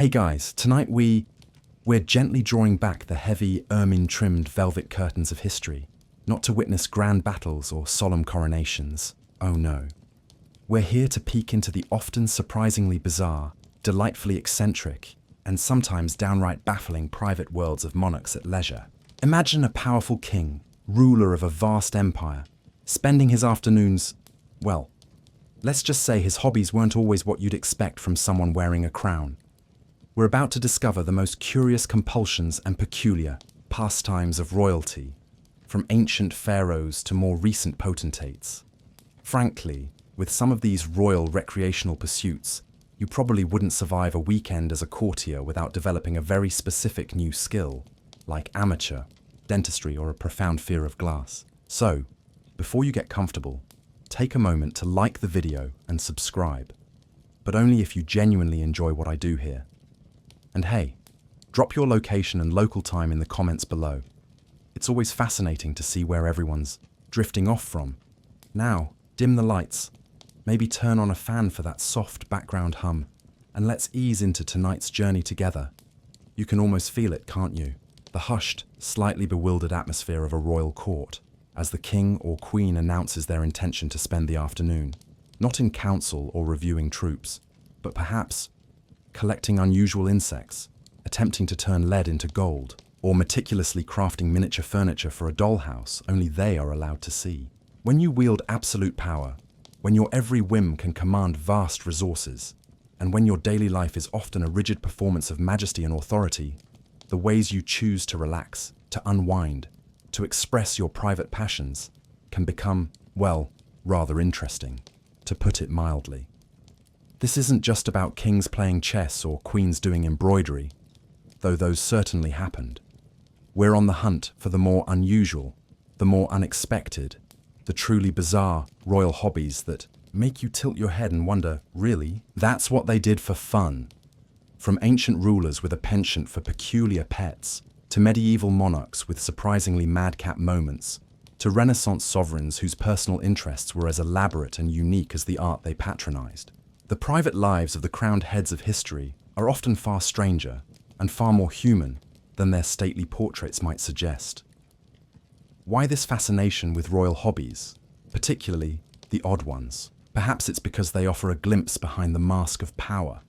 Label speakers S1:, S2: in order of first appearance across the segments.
S1: Hey guys, tonight we're gently drawing back the heavy, ermine-trimmed velvet curtains of history, not to witness grand battles or solemn coronations. Oh no. We're here to peek into the often surprisingly bizarre, delightfully eccentric, and sometimes downright baffling private worlds of monarchs at leisure. Imagine a powerful king, ruler of a vast empire, spending his afternoons, well, let's just say his hobbies weren't always what you'd expect from someone wearing a crown. We're about to discover the most curious compulsions and peculiar pastimes of royalty, from ancient pharaohs to more recent potentates. Frankly, with some of these royal recreational pursuits, you probably wouldn't survive a weekend as a courtier without developing a very specific new skill, like amateur, dentistry, or a profound fear of glass. So, before you get comfortable, take a moment to like the video and subscribe, but only if you genuinely enjoy what I do here. And hey, drop your location and local time in the comments below. It's always fascinating to see where everyone's drifting off from. Now, dim the lights, maybe turn on a fan for that soft background hum, and let's ease into tonight's journey together. You can almost feel it, can't you? The hushed, slightly bewildered atmosphere of a royal court, as the king or queen announces their intention to spend the afternoon, not in council or reviewing troops, but perhaps collecting unusual insects, attempting to turn lead into gold, or meticulously crafting miniature furniture for a dollhouse only they are allowed to see. When you wield absolute power, when your every whim can command vast resources, and when your daily life is often a rigid performance of majesty and authority, the ways you choose to relax, to unwind, to express your private passions can become, well, rather interesting, to put it mildly. This isn't just about kings playing chess or queens doing embroidery, though those certainly happened. We're on the hunt for the more unusual, the more unexpected, the truly bizarre royal hobbies that make you tilt your head and wonder, really? That's what they did for fun. From ancient rulers with a penchant for peculiar pets, to medieval monarchs with surprisingly madcap moments, to Renaissance sovereigns whose personal interests were as elaborate and unique as the art they patronized. The private lives of the crowned heads of history are often far stranger and far more human than their stately portraits might suggest. Why this fascination with royal hobbies, particularly the odd ones? Perhaps it's because they offer a glimpse behind the mask of power,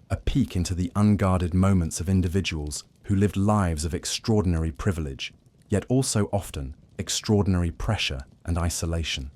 S1: a peek into the unguarded moments of individuals who lived lives of extraordinary privilege, yet also often extraordinary pressure and isolation.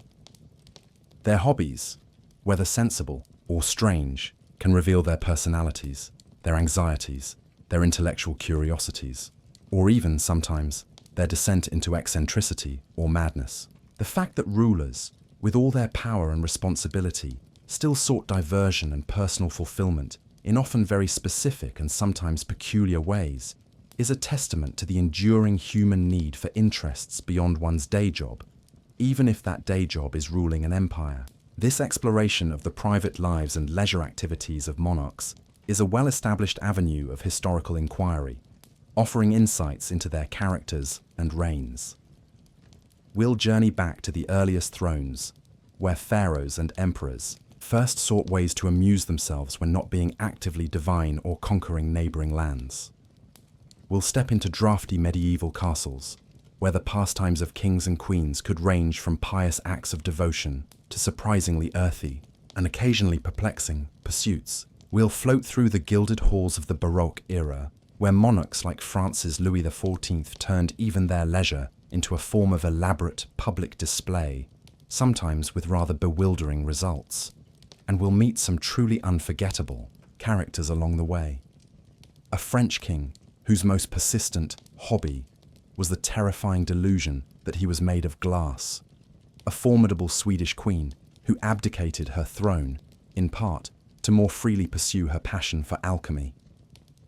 S1: Their hobbies, whether sensible or strange, can reveal their personalities, their anxieties, their intellectual curiosities, or even, sometimes, their descent into eccentricity or madness. The fact that rulers, with all their power and responsibility, still sought diversion and personal fulfillment in often very specific and sometimes peculiar ways, is a testament to the enduring human need for interests beyond one's day job, even if that day job is ruling an empire. This exploration of the private lives and leisure activities of monarchs is a well-established avenue of historical inquiry, offering insights into their characters and reigns. We'll journey back to the earliest thrones, where pharaohs and emperors first sought ways to amuse themselves when not being actively divine or conquering neighboring lands. We'll step into drafty medieval castles, where the pastimes of kings and queens could range from pious acts of devotion to surprisingly earthy and occasionally perplexing pursuits. We'll float through the gilded halls of the Baroque era, where monarchs like France's Louis XIV turned even their leisure into a form of elaborate public display, sometimes with rather bewildering results. And we'll meet some truly unforgettable characters along the way. A French king whose most persistent hobby was the terrifying delusion that he was made of glass. A formidable Swedish queen who abdicated her throne, in part, to more freely pursue her passion for alchemy.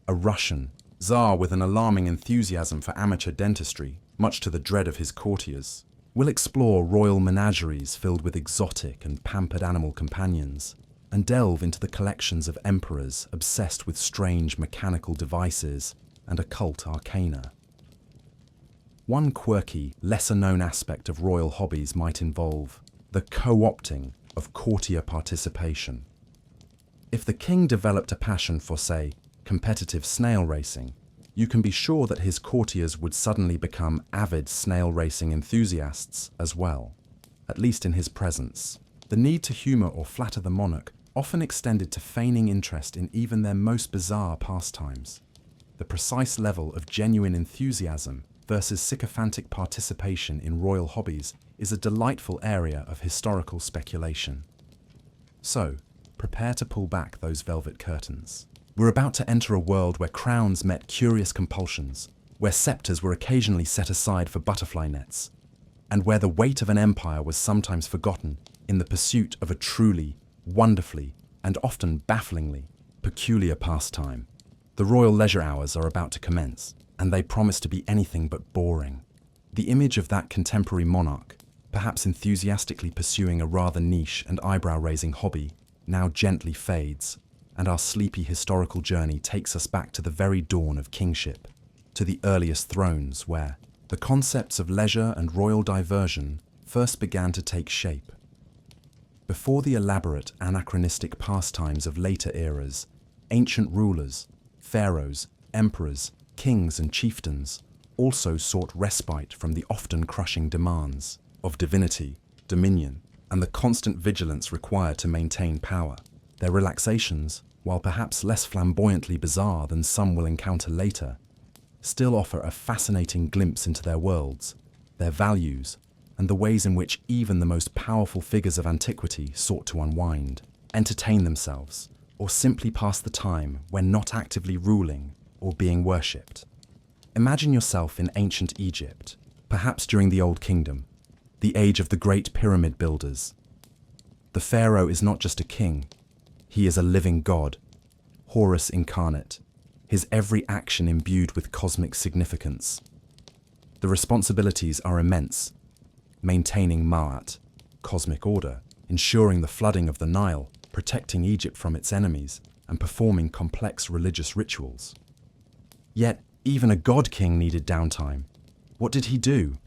S1: A Russian Tsar with an alarming enthusiasm for amateur dentistry, much to the dread of his courtiers. We'll explore royal menageries filled with exotic and pampered animal companions, and delve into the collections of emperors obsessed with strange mechanical devices and occult arcana. One quirky, lesser-known aspect of royal hobbies might involve the co-opting of courtier participation. If the king developed a passion for, say, competitive snail racing, you can be sure that his courtiers would suddenly become avid snail racing enthusiasts as well, at least in his presence. The need to humour or flatter the monarch often extended to feigning interest in even their most bizarre pastimes. The precise level of genuine enthusiasm versus sycophantic participation in royal hobbies is a delightful area of historical speculation. So, prepare to pull back those velvet curtains. We're about to enter a world where crowns met curious compulsions, where scepters were occasionally set aside for butterfly nets, and where the weight of an empire was sometimes forgotten in the pursuit of a truly, wonderfully, and often bafflingly peculiar pastime. The royal leisure hours are about to commence, and they promise to be anything but boring. The image of that contemporary monarch, perhaps enthusiastically pursuing a rather niche and eyebrow-raising hobby, now gently fades, and our sleepy historical journey takes us back to the very dawn of kingship, to the earliest thrones where the concepts of leisure and royal diversion first began to take shape. Before the elaborate anachronistic pastimes of later eras, ancient rulers, pharaohs, emperors, kings and chieftains also sought respite from the often crushing demands of divinity, dominion, and the constant vigilance required to maintain power. Their relaxations, while perhaps less flamboyantly bizarre than some will encounter later, still offer a fascinating glimpse into their worlds, their values, and the ways in which even the most powerful figures of antiquity sought to unwind, entertain themselves, or simply pass the time when not actively ruling or being worshipped. Imagine yourself in ancient Egypt, perhaps during the Old Kingdom, the age of the great pyramid builders. The pharaoh is not just a king, he is a living god, Horus incarnate, his every action imbued with cosmic significance. The responsibilities are immense, maintaining Ma'at, cosmic order, ensuring the flooding of the Nile, protecting Egypt from its enemies, and performing complex religious rituals. Yet, even a god-king needed downtime. What did he do?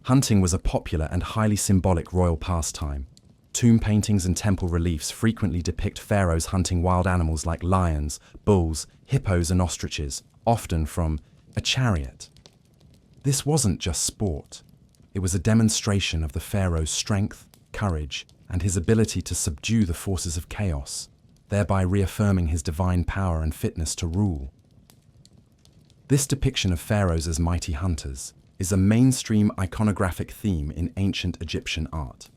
S1: Hunting was a popular and highly symbolic royal pastime. Tomb paintings and temple reliefs frequently depict pharaohs hunting wild animals like lions, bulls, hippos, and ostriches, often from a chariot. This wasn't just sport. It was a demonstration of the pharaoh's strength, courage, and his ability to subdue the forces of chaos, thereby reaffirming his divine power and fitness to rule. This depiction of pharaohs as mighty hunters is a mainstream iconographic theme in ancient Egyptian art.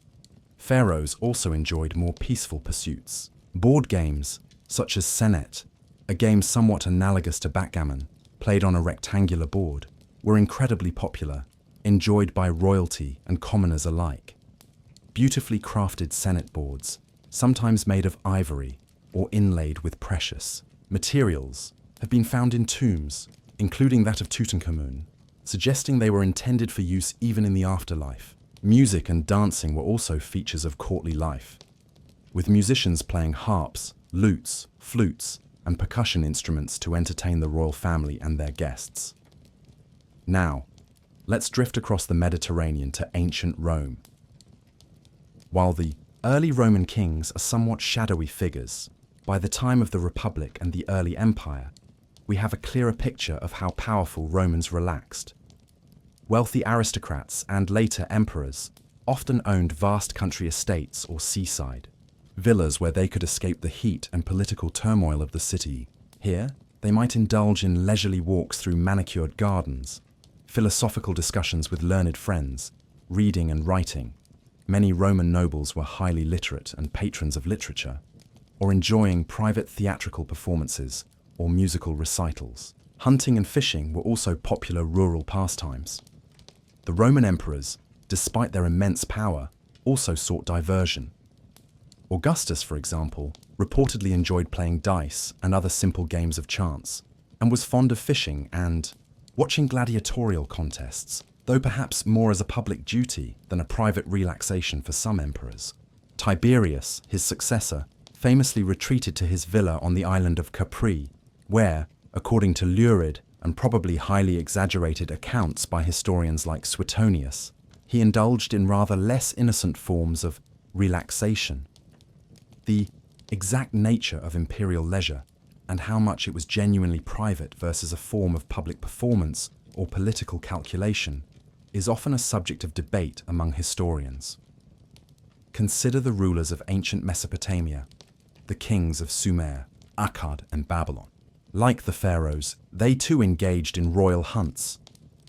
S1: Pharaohs also enjoyed more peaceful pursuits. Board games, such as senet, a game somewhat analogous to backgammon, played on a rectangular board, were incredibly popular, enjoyed by royalty and commoners alike. Beautifully crafted senet boards, sometimes made of ivory or inlaid with precious materials, have been found in tombs, including that of Tutankhamun, suggesting they were intended for use even in the afterlife. Music and dancing were also features of courtly life, with musicians playing harps, lutes, flutes, and percussion instruments to entertain the royal family and their guests. Now, let's drift across the Mediterranean to ancient Rome. While the early Roman kings are somewhat shadowy figures, by the time of the Republic and the early Empire, we have a clearer picture of how powerful Romans relaxed. Wealthy aristocrats and later emperors often owned vast country estates or seaside villas where they could escape the heat and political turmoil of the city. Here, they might indulge in leisurely walks through manicured gardens, philosophical discussions with learned friends, reading and writing. Many Roman nobles were highly literate and patrons of literature, or enjoying private theatrical performances or musical recitals. Hunting and fishing were also popular rural pastimes. The Roman emperors, despite their immense power, also sought diversion. Augustus, for example, reportedly enjoyed playing dice and other simple games of chance, and was fond of fishing and watching gladiatorial contests, though perhaps more as a public duty than a private relaxation for some emperors. Tiberius, his successor, famously retreated to his villa on the island of Capri, where, according to lurid and probably highly exaggerated accounts by historians like Suetonius, he indulged in rather less innocent forms of relaxation. The exact nature of imperial leisure and how much it was genuinely private versus a form of public performance or political calculation is often a subject of debate among historians. Consider the rulers of ancient Mesopotamia, the kings of Sumer, Akkad, and Babylon. Like the pharaohs, they too engaged in royal hunts,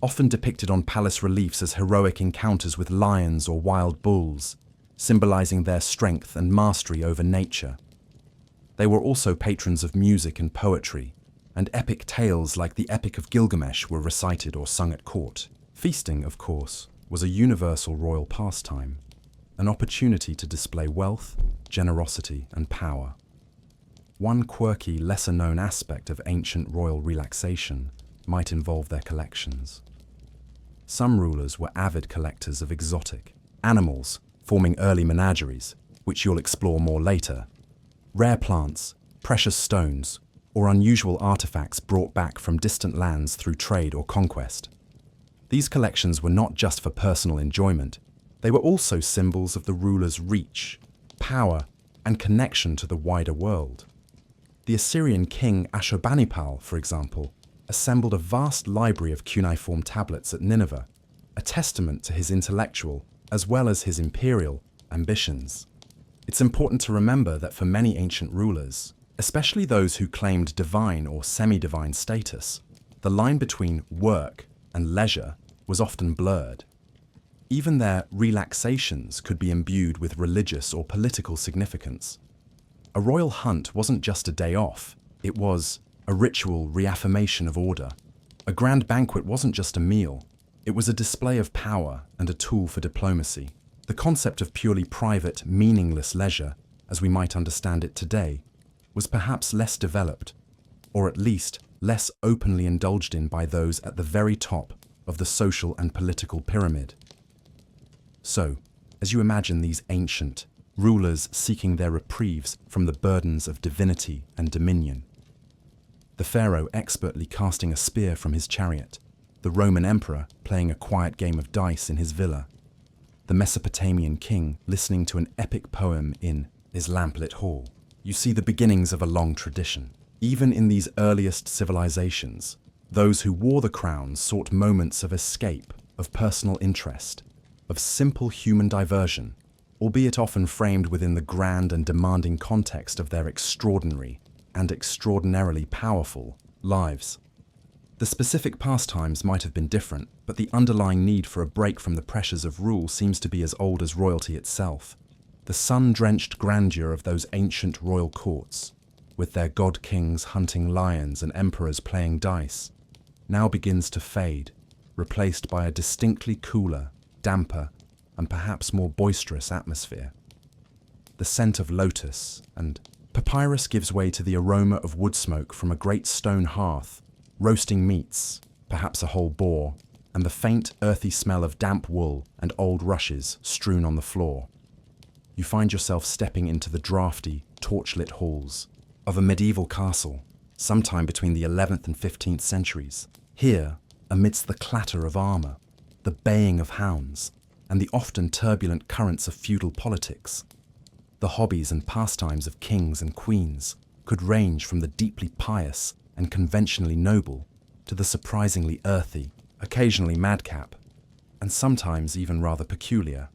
S1: often depicted on palace reliefs as heroic encounters with lions or wild bulls, symbolizing their strength and mastery over nature. They were also patrons of music and poetry, and epic tales like the Epic of Gilgamesh were recited or sung at court. Feasting, of course, was a universal royal pastime, an opportunity to display wealth, generosity, and power. One quirky, lesser-known aspect of ancient royal relaxation might involve their collections. Some rulers were avid collectors of exotic animals, forming early menageries, which you'll explore more later, rare plants, precious stones, or unusual artifacts brought back from distant lands through trade or conquest. These collections were not just for personal enjoyment, they were also symbols of the ruler's reach, power, and connection to the wider world. The Assyrian king Ashurbanipal, for example, assembled a vast library of cuneiform tablets at Nineveh, a testament to his intellectual as well as his imperial ambitions. It's important to remember that for many ancient rulers, especially those who claimed divine or semi-divine status, the line between work and leisure was often blurred. Even their relaxations could be imbued with religious or political significance. A royal hunt wasn't just a day off, it was a ritual reaffirmation of order. A grand banquet wasn't just a meal, it was a display of power and a tool for diplomacy. The concept of purely private, meaningless leisure, as we might understand it today, was perhaps less developed, or at least less openly indulged in by those at the very top of the social and political pyramid. So, as you imagine these ancient rulers seeking their reprieves from the burdens of divinity and dominion, the pharaoh expertly casting a spear from his chariot, the Roman emperor playing a quiet game of dice in his villa, the Mesopotamian king listening to an epic poem in his lamplit hall, you see the beginnings of a long tradition. Even in these earliest civilizations, those who wore the crown sought moments of escape, of personal interest, of simple human diversion, albeit often framed within the grand and demanding context of their extraordinary and extraordinarily powerful lives. The specific pastimes might have been different, but the underlying need for a break from the pressures of rule seems to be as old as royalty itself. The sun-drenched grandeur of those ancient royal courts, with their god-kings hunting lions and emperors playing dice, now begins to fade, replaced by a distinctly cooler, damper, and perhaps more boisterous atmosphere. The scent of lotus and papyrus gives way to the aroma of wood smoke from a great stone hearth, roasting meats, perhaps a whole boar, and the faint, earthy smell of damp wool and old rushes strewn on the floor. You find yourself stepping into the drafty, torchlit halls of a medieval castle, sometime between the 11th and 15th centuries. Here, amidst the clatter of armour, the baying of hounds, and the often turbulent currents of feudal politics, the hobbies and pastimes of kings and queens could range from the deeply pious and conventionally noble to the surprisingly earthy, occasionally madcap, and sometimes even rather peculiar.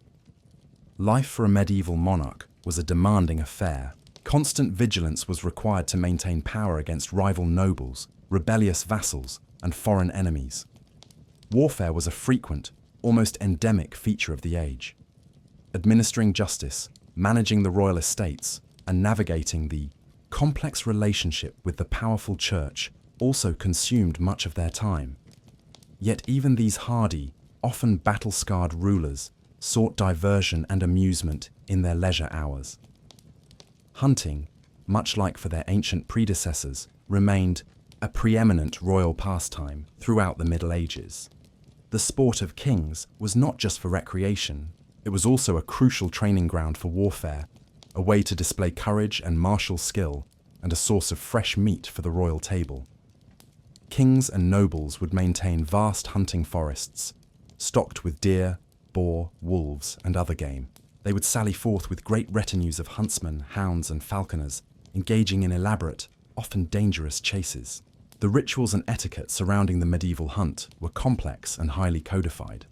S1: Life for a medieval monarch was a demanding affair. Constant vigilance was required to maintain power against rival nobles, rebellious vassals, and foreign enemies. Warfare was a frequent, almost endemic feature of the age. Administering justice, managing the royal estates, and navigating the complex relationship with the powerful church also consumed much of their time. Yet even these hardy, often battle-scarred rulers sought diversion and amusement in their leisure hours. Hunting, much like for their ancient predecessors, remained a preeminent royal pastime throughout the Middle Ages. The sport of kings was not just for recreation, it was also a crucial training ground for warfare, a way to display courage and martial skill, and a source of fresh meat for the royal table. Kings and nobles would maintain vast hunting forests, stocked with deer, boar, wolves, and other game. They would sally forth with great retinues of huntsmen, hounds, and falconers, engaging in elaborate, often dangerous chases. The rituals and etiquette surrounding the medieval hunt were complex and highly codified.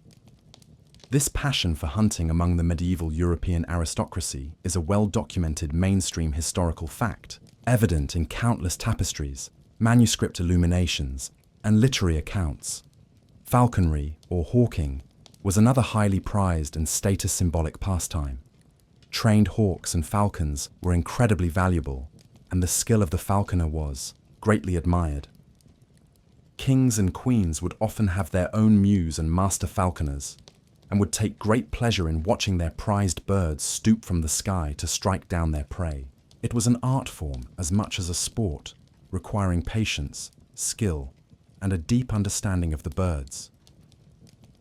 S1: This passion for hunting among the medieval European aristocracy is a well-documented mainstream historical fact, evident in countless tapestries, manuscript illuminations, and literary accounts. Falconry, or hawking, was another highly prized and status-symbolic pastime. Trained hawks and falcons were incredibly valuable, and the skill of the falconer was greatly admired. Kings and queens would often have their own muse and master falconers, and would take great pleasure in watching their prized birds stoop from the sky to strike down their prey. It was an art form as much as a sport, requiring patience, skill, and a deep understanding of the birds.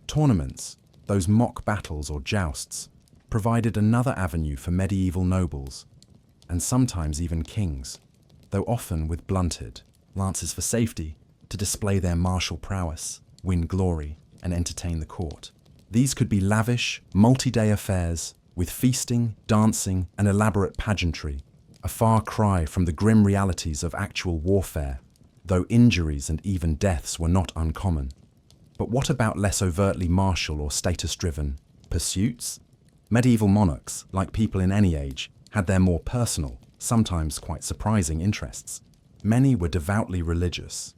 S1: Tournaments, those mock battles or jousts, provided another avenue for medieval nobles, and sometimes even kings, though often with blunted lances for safety, to display their martial prowess, win glory, and entertain the court. These could be lavish, multi-day affairs with feasting, dancing, and elaborate pageantry, a far cry from the grim realities of actual warfare, though injuries and even deaths were not uncommon. But what about less overtly martial or status-driven pursuits? Medieval monarchs, like people in any age, had their more personal, sometimes quite surprising interests. Many were devoutly religious,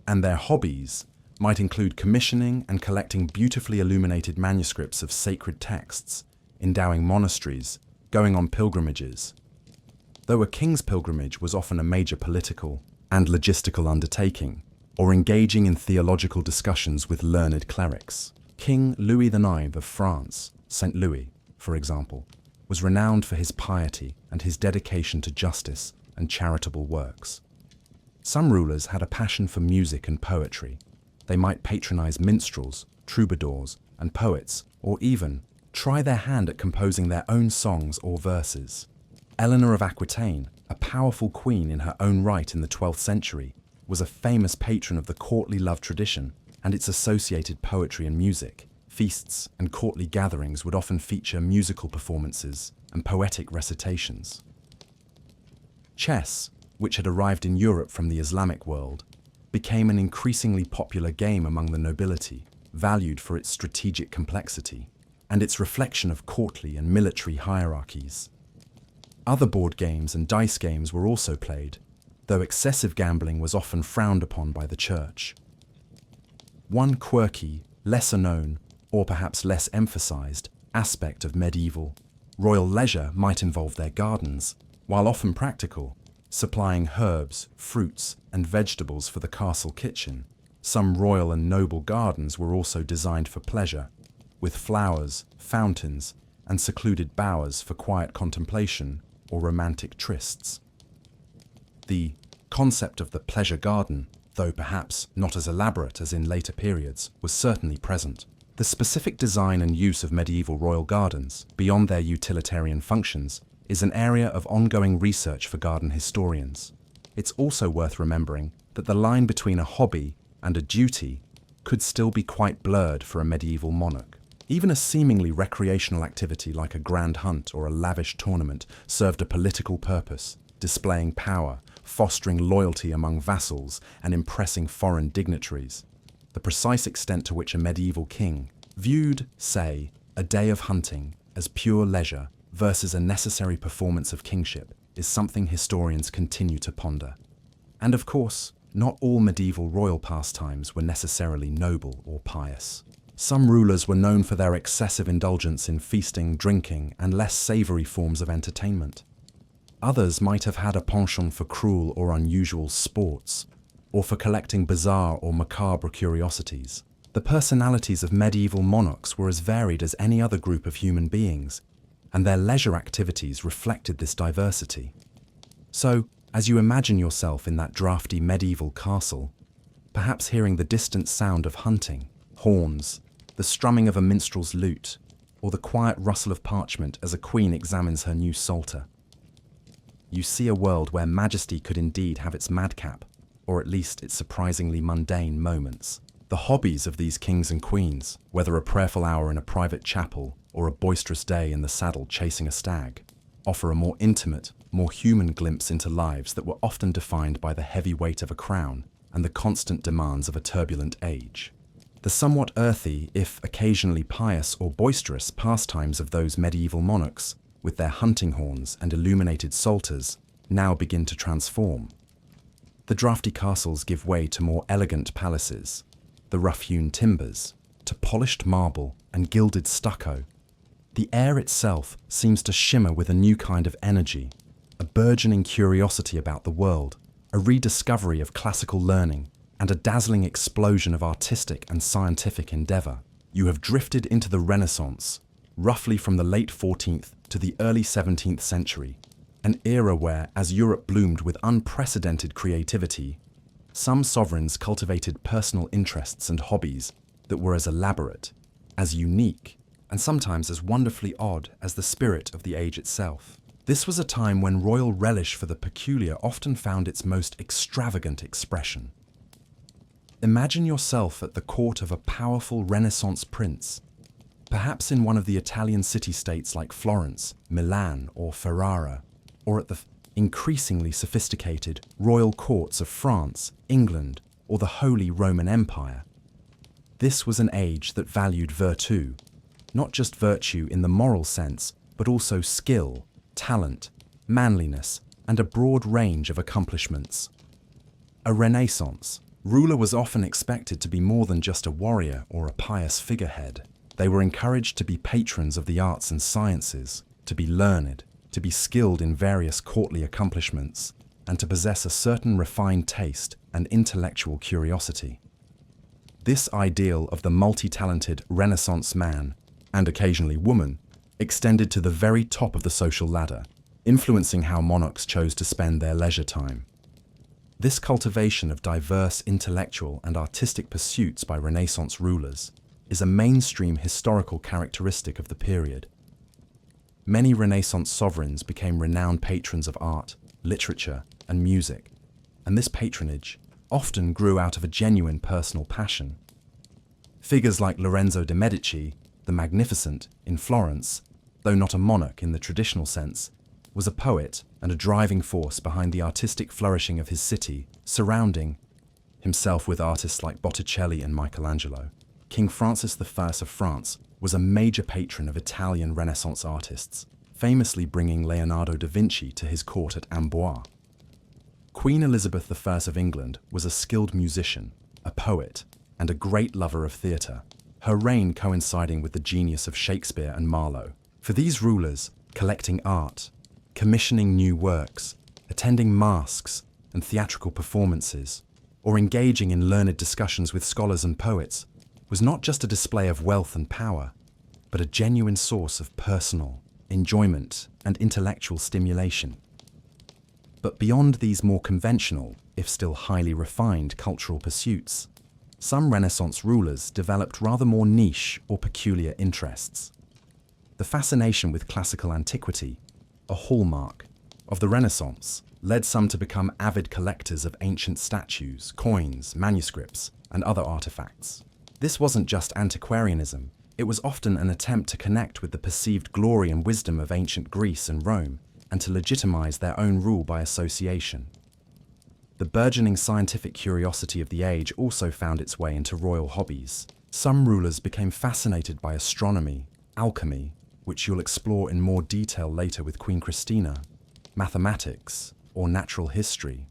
S1: and their hobbies might include commissioning and collecting beautifully illuminated manuscripts of sacred texts, endowing monasteries, going on pilgrimages. Though a king's pilgrimage was often a major political and logistical undertaking, or engaging in theological discussions with learned clerics. King Louis IX of France, St. Louis, for example, was renowned for his piety and his dedication to justice and charitable works. Some rulers had a passion for music and poetry. They might patronize minstrels, troubadours, and poets, or even try their hand at composing their own songs or verses. Eleanor of Aquitaine, a powerful queen in her own right in the 12th century, was a famous patron of the courtly love tradition and its associated poetry and music. Feasts and courtly gatherings would often feature musical performances and poetic recitations. Chess, which had arrived in Europe from the Islamic world, became an increasingly popular game among the nobility, valued for its strategic complexity and its reflection of courtly and military hierarchies. Other board games and dice games were also played, though excessive gambling was often frowned upon by the church. One quirky, lesser-known, or perhaps less emphasized, aspect of medieval royal leisure might involve their gardens, while often practical, supplying herbs, fruits, and vegetables for the castle kitchen. Some royal and noble gardens were also designed for pleasure, with flowers, fountains, and secluded bowers for quiet contemplation or romantic trysts. The concept of the pleasure garden, though perhaps not as elaborate as in later periods, was certainly present. The specific design and use of medieval royal gardens, beyond their utilitarian functions, is an area of ongoing research for garden historians. It's also worth remembering that the line between a hobby and a duty could still be quite blurred for a medieval monarch. Even a seemingly recreational activity like a grand hunt or a lavish tournament served a political purpose, displaying power, fostering loyalty among vassals, and impressing foreign dignitaries. The precise extent to which a medieval king viewed, say, a day of hunting as pure leisure versus a necessary performance of kingship is something historians continue to ponder. And of course, not all medieval royal pastimes were necessarily noble or pious. Some rulers were known for their excessive indulgence in feasting, drinking, and less savory forms of entertainment. Others might have had a penchant for cruel or unusual sports, or for collecting bizarre or macabre curiosities. The personalities of medieval monarchs were as varied as any other group of human beings, and their leisure activities reflected this diversity. So, as you imagine yourself in that drafty medieval castle, perhaps hearing the distant sound of hunting, horns, the strumming of a minstrel's lute, or the quiet rustle of parchment as a queen examines her new psalter, you see a world where majesty could indeed have its madcap, or at least its surprisingly mundane moments. The hobbies of these kings and queens, whether a prayerful hour in a private chapel or a boisterous day in the saddle chasing a stag, offer a more intimate more human glimpse into lives that were often defined by the heavy weight of a crown and the constant demands of a turbulent age. The somewhat earthy, if occasionally pious or boisterous, pastimes of those medieval monarchs, with their hunting horns and illuminated psalters, now begin to transform. The drafty castles give way to more elegant palaces, the rough-hewn timbers, to polished marble and gilded stucco. The air itself seems to shimmer with a new kind of energy, a burgeoning curiosity about the world, a rediscovery of classical learning, and a dazzling explosion of artistic and scientific endeavor. You have drifted into the Renaissance, roughly from the late 14th to the early 17th century, an era where, as Europe bloomed with unprecedented creativity, some sovereigns cultivated personal interests and hobbies that were as elaborate, as unique, and sometimes as wonderfully odd as the spirit of the age itself. This was a time when royal relish for the peculiar often found its most extravagant expression. Imagine yourself at the court of a powerful Renaissance prince, perhaps in one of the Italian city-states like Florence, Milan, or Ferrara, or at the increasingly sophisticated royal courts of France, England, or the Holy Roman Empire. This was an age that valued virtù, not just virtue in the moral sense, but also skill, talent, manliness, and a broad range of accomplishments. A Renaissance ruler was often expected to be more than just a warrior or a pious figurehead. They were encouraged to be patrons of the arts and sciences, to be learned, to be skilled in various courtly accomplishments, and to possess a certain refined taste and intellectual curiosity. This ideal of the multi-talented Renaissance man, and occasionally woman, extended to the very top of the social ladder, influencing how monarchs chose to spend their leisure time. This cultivation of diverse intellectual and artistic pursuits by Renaissance rulers is a mainstream historical characteristic of the period. Many Renaissance sovereigns became renowned patrons of art, literature, and music, and this patronage often grew out of a genuine personal passion. Figures like Lorenzo de' Medici, the Magnificent, in Florence, though not a monarch in the traditional sense, was a poet and a driving force behind the artistic flourishing of his city, surrounding himself with artists like Botticelli and Michelangelo. King Francis I of France was a major patron of Italian Renaissance artists, famously bringing Leonardo da Vinci to his court at Amboise. Queen Elizabeth I of England was a skilled musician, a poet, and a great lover of theatre, her reign coinciding with the genius of Shakespeare and Marlowe. For these rulers, collecting art, commissioning new works, attending masques and theatrical performances, or engaging in learned discussions with scholars and poets, was not just a display of wealth and power, but a genuine source of personal enjoyment and intellectual stimulation. But beyond these more conventional, if still highly refined, cultural pursuits, some Renaissance rulers developed rather more niche or peculiar interests. The fascination with classical antiquity, a hallmark of the Renaissance, led some to become avid collectors of ancient statues, coins, manuscripts, and other artifacts. This wasn't just antiquarianism, it was often an attempt to connect with the perceived glory and wisdom of ancient Greece and Rome, and to legitimize their own rule by association. The burgeoning scientific curiosity of the age also found its way into royal hobbies. Some rulers became fascinated by astronomy, alchemy, which you'll explore in more detail later with Queen Christina, mathematics, or natural history.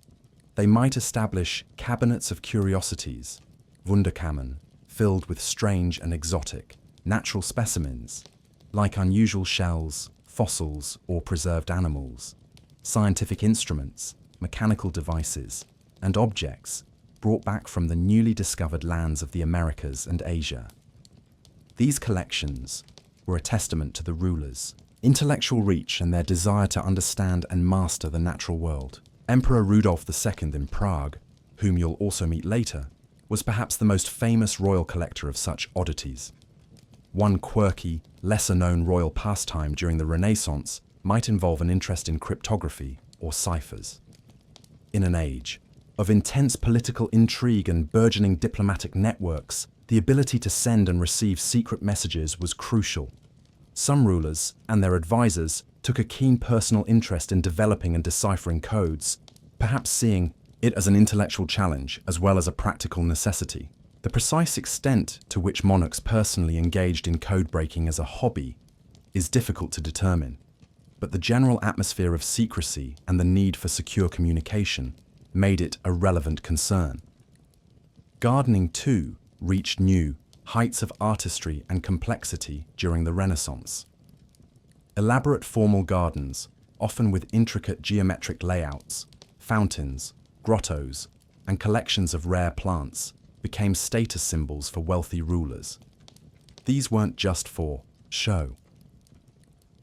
S1: They might establish cabinets of curiosities, Wunderkammern, filled with strange and exotic natural specimens, like unusual shells, fossils, or preserved animals, scientific instruments, mechanical devices, and objects brought back from the newly discovered lands of the Americas and Asia. These collections were a testament to the rulers' intellectual reach and their desire to understand and master the natural world. Emperor Rudolf II in Prague, whom you'll also meet later, was perhaps the most famous royal collector of such oddities. One quirky, lesser-known royal pastime during the Renaissance might involve an interest in cryptography or ciphers. In an age of intense political intrigue and burgeoning diplomatic networks, the ability to send and receive secret messages was crucial. Some rulers and their advisors took a keen personal interest in developing and deciphering codes, perhaps seeing it as an intellectual challenge as well as a practical necessity. The precise extent to which monarchs personally engaged in code breaking as a hobby is difficult to determine, but the general atmosphere of secrecy and the need for secure communication made it a relevant concern. Gardening, too, reached new heights of artistry and complexity during the Renaissance. Elaborate formal gardens, often with intricate geometric layouts, fountains, grottos, and collections of rare plants, became status symbols for wealthy rulers. These weren't just for show.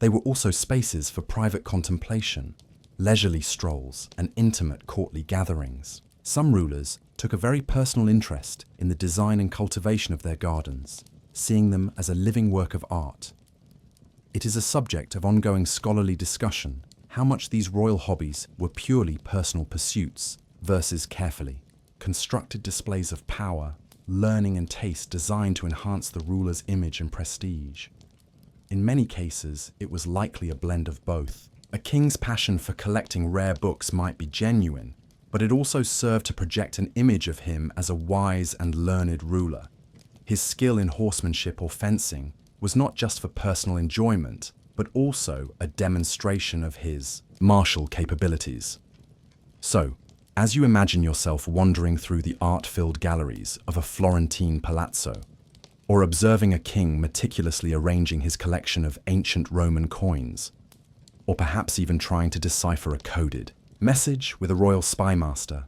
S1: They were also spaces for private contemplation, leisurely strolls, and intimate courtly gatherings. Some rulers took a very personal interest in the design and cultivation of their gardens, seeing them as a living work of art. It is a subject of ongoing scholarly discussion how much these royal hobbies were purely personal pursuits versus carefully constructed displays of power, learning, and taste designed to enhance the ruler's image and prestige. In many cases, it was likely a blend of both. A king's passion for collecting rare books might be genuine, but it also served to project an image of him as a wise and learned ruler. His skill in horsemanship or fencing was not just for personal enjoyment, but also a demonstration of his martial capabilities. So, as you imagine yourself wandering through the art-filled galleries of a Florentine palazzo, or observing a king meticulously arranging his collection of ancient Roman coins, or perhaps even trying to decipher a coded message with a royal spy master,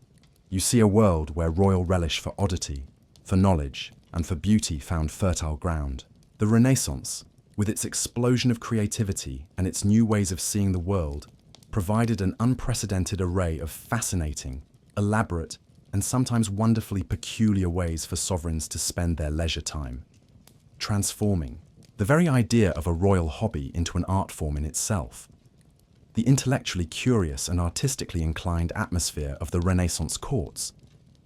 S1: you see a world where royal relish for oddity, for knowledge, and for beauty found fertile ground. The Renaissance, with its explosion of creativity and its new ways of seeing the world, provided an unprecedented array of fascinating, elaborate, and sometimes wonderfully peculiar ways for sovereigns to spend their leisure time, transforming the very idea of a royal hobby into an art form in itself. The intellectually curious and artistically inclined atmosphere of the Renaissance courts,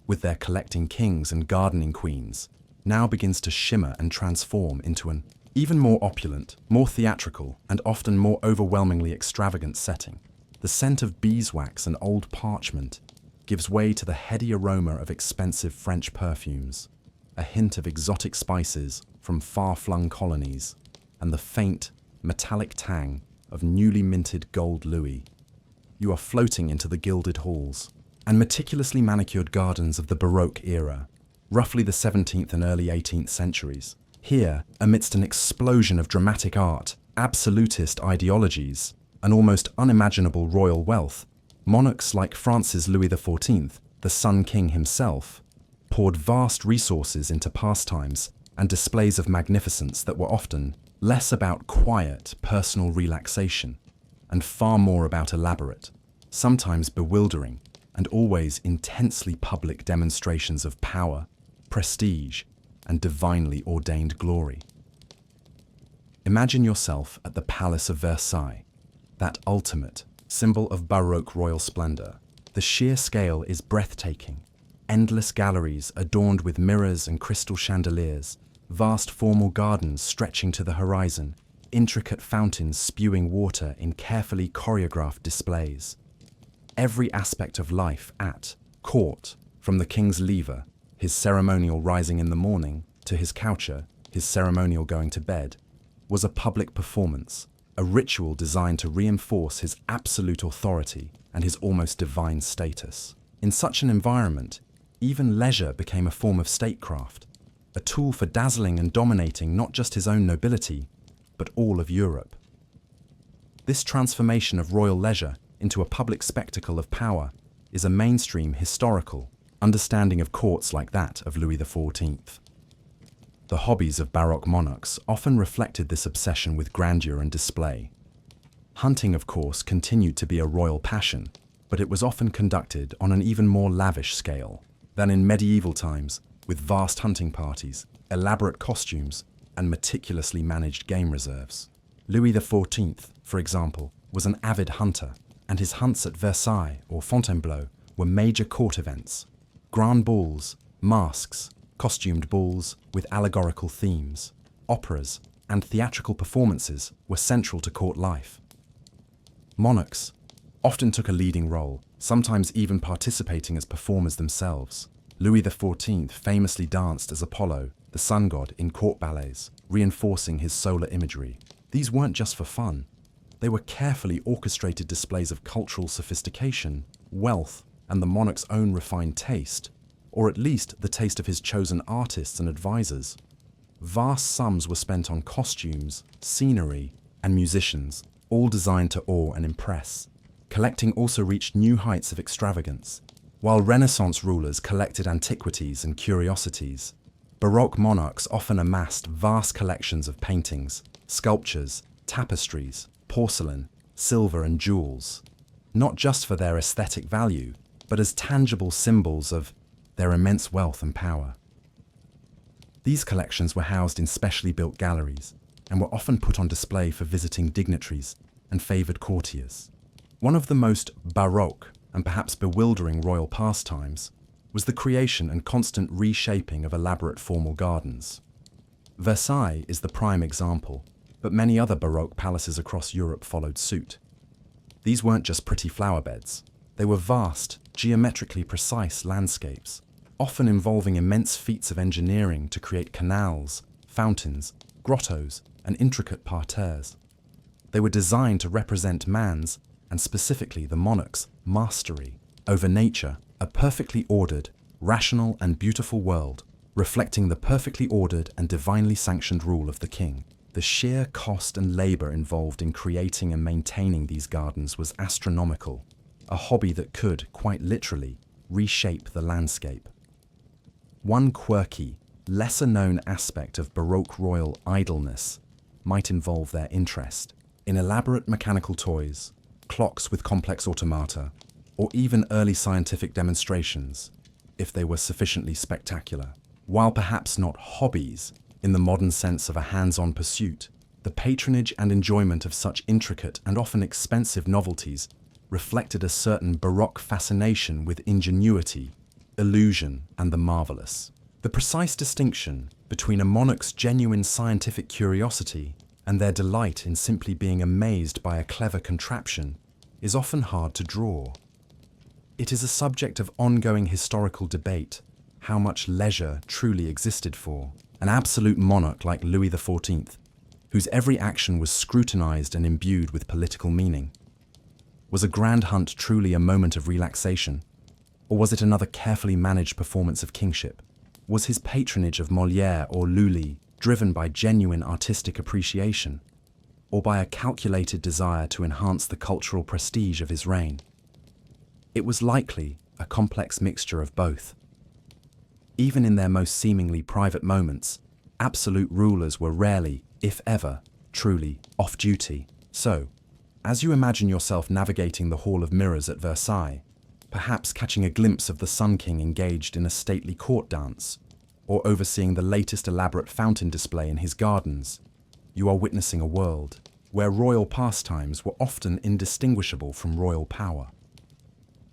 S1: with their collecting kings and gardening queens, now begins to shimmer and transform into an even more opulent, more theatrical, and often more overwhelmingly extravagant setting. The scent of beeswax and old parchment gives way to the heady aroma of expensive French perfumes, a hint of exotic spices from far-flung colonies, and the faint, metallic tang of newly minted gold louis. You are floating into the gilded halls and meticulously manicured gardens of the Baroque era, roughly the 17th and early 18th centuries. Here, amidst an explosion of dramatic art, absolutist ideologies, and almost unimaginable royal wealth, monarchs like France's Louis XIV, the Sun King himself, poured vast resources into pastimes and displays of magnificence that were often less about quiet, personal relaxation and far more about elaborate, sometimes bewildering, and always intensely public demonstrations of power, prestige, and divinely ordained glory. Imagine yourself at the Palace of Versailles, that ultimate symbol of Baroque royal splendor. The sheer scale is breathtaking. Endless galleries adorned with mirrors and crystal chandeliers, vast formal gardens stretching to the horizon, intricate fountains spewing water in carefully choreographed displays. Every aspect of life at court, from the king's lever, his ceremonial rising in the morning, to his coucher, his ceremonial going to bed, was a public performance, a ritual designed to reinforce his absolute authority and his almost divine status. In such an environment, even leisure became a form of statecraft, a tool for dazzling and dominating not just his own nobility, but all of Europe. This transformation of royal leisure into a public spectacle of power is a mainstream historical understanding of courts like that of Louis XIV. The hobbies of Baroque monarchs often reflected this obsession with grandeur and display. Hunting, of course, continued to be a royal passion, but it was often conducted on an even more lavish scale than in medieval times, with vast hunting parties, elaborate costumes, and meticulously managed game reserves. Louis XIV, for example, was an avid hunter, and his hunts at Versailles or Fontainebleau were major court events. Grand balls, masks, costumed balls with allegorical themes, operas, and theatrical performances were central to court life. Monarchs often took a leading role, sometimes even participating as performers themselves. Louis XIV famously danced as Apollo, the sun god, in court ballets, reinforcing his solar imagery. These weren't just for fun. They were carefully orchestrated displays of cultural sophistication, wealth, and the monarch's own refined taste, or at least the taste of his chosen artists and advisors. Vast sums were spent on costumes, scenery, and musicians, all designed to awe and impress. Collecting also reached new heights of extravagance. While Renaissance rulers collected antiquities and curiosities, Baroque monarchs often amassed vast collections of paintings, sculptures, tapestries, porcelain, silver, and jewels, not just for their aesthetic value, but as tangible symbols of their immense wealth and power. These collections were housed in specially built galleries and were often put on display for visiting dignitaries and favoured courtiers. One of the most Baroque and perhaps bewildering royal pastimes was the creation and constant reshaping of elaborate formal gardens. Versailles is the prime example, but many other Baroque palaces across Europe followed suit. These weren't just pretty flower beds. They were vast, geometrically precise landscapes, often involving immense feats of engineering to create canals, fountains, grottos, and intricate parterres. They were designed to represent man's, and specifically the monarch's, mastery over nature, a perfectly ordered, rational, and beautiful world, reflecting the perfectly ordered and divinely sanctioned rule of the king. The sheer cost and labour involved in creating and maintaining these gardens was astronomical, a hobby that could, quite literally, reshape the landscape. One quirky, lesser-known aspect of Baroque royal idleness might involve their interest in elaborate mechanical toys, clocks with complex automata, or even early scientific demonstrations, if they were sufficiently spectacular. While perhaps not hobbies, in the modern sense of a hands-on pursuit, the patronage and enjoyment of such intricate and often expensive novelties reflected a certain Baroque fascination with ingenuity, illusion, and the marvelous. The precise distinction between a monarch's genuine scientific curiosity and their delight in simply being amazed by a clever contraption is often hard to draw. It is a subject of ongoing historical debate how much leisure truly existed for an absolute monarch like Louis XIV, whose every action was scrutinized and imbued with political meaning. Was a grand hunt truly a moment of relaxation, or was it another carefully managed performance of kingship? Was his patronage of Molière or Lully driven by genuine artistic appreciation, or by a calculated desire to enhance the cultural prestige of his reign? It was likely a complex mixture of both. Even in their most seemingly private moments, absolute rulers were rarely, if ever, truly off-duty. So, as you imagine yourself navigating the Hall of Mirrors at Versailles, perhaps catching a glimpse of the Sun King engaged in a stately court dance, or overseeing the latest elaborate fountain display in his gardens, you are witnessing a world where royal pastimes were often indistinguishable from royal power.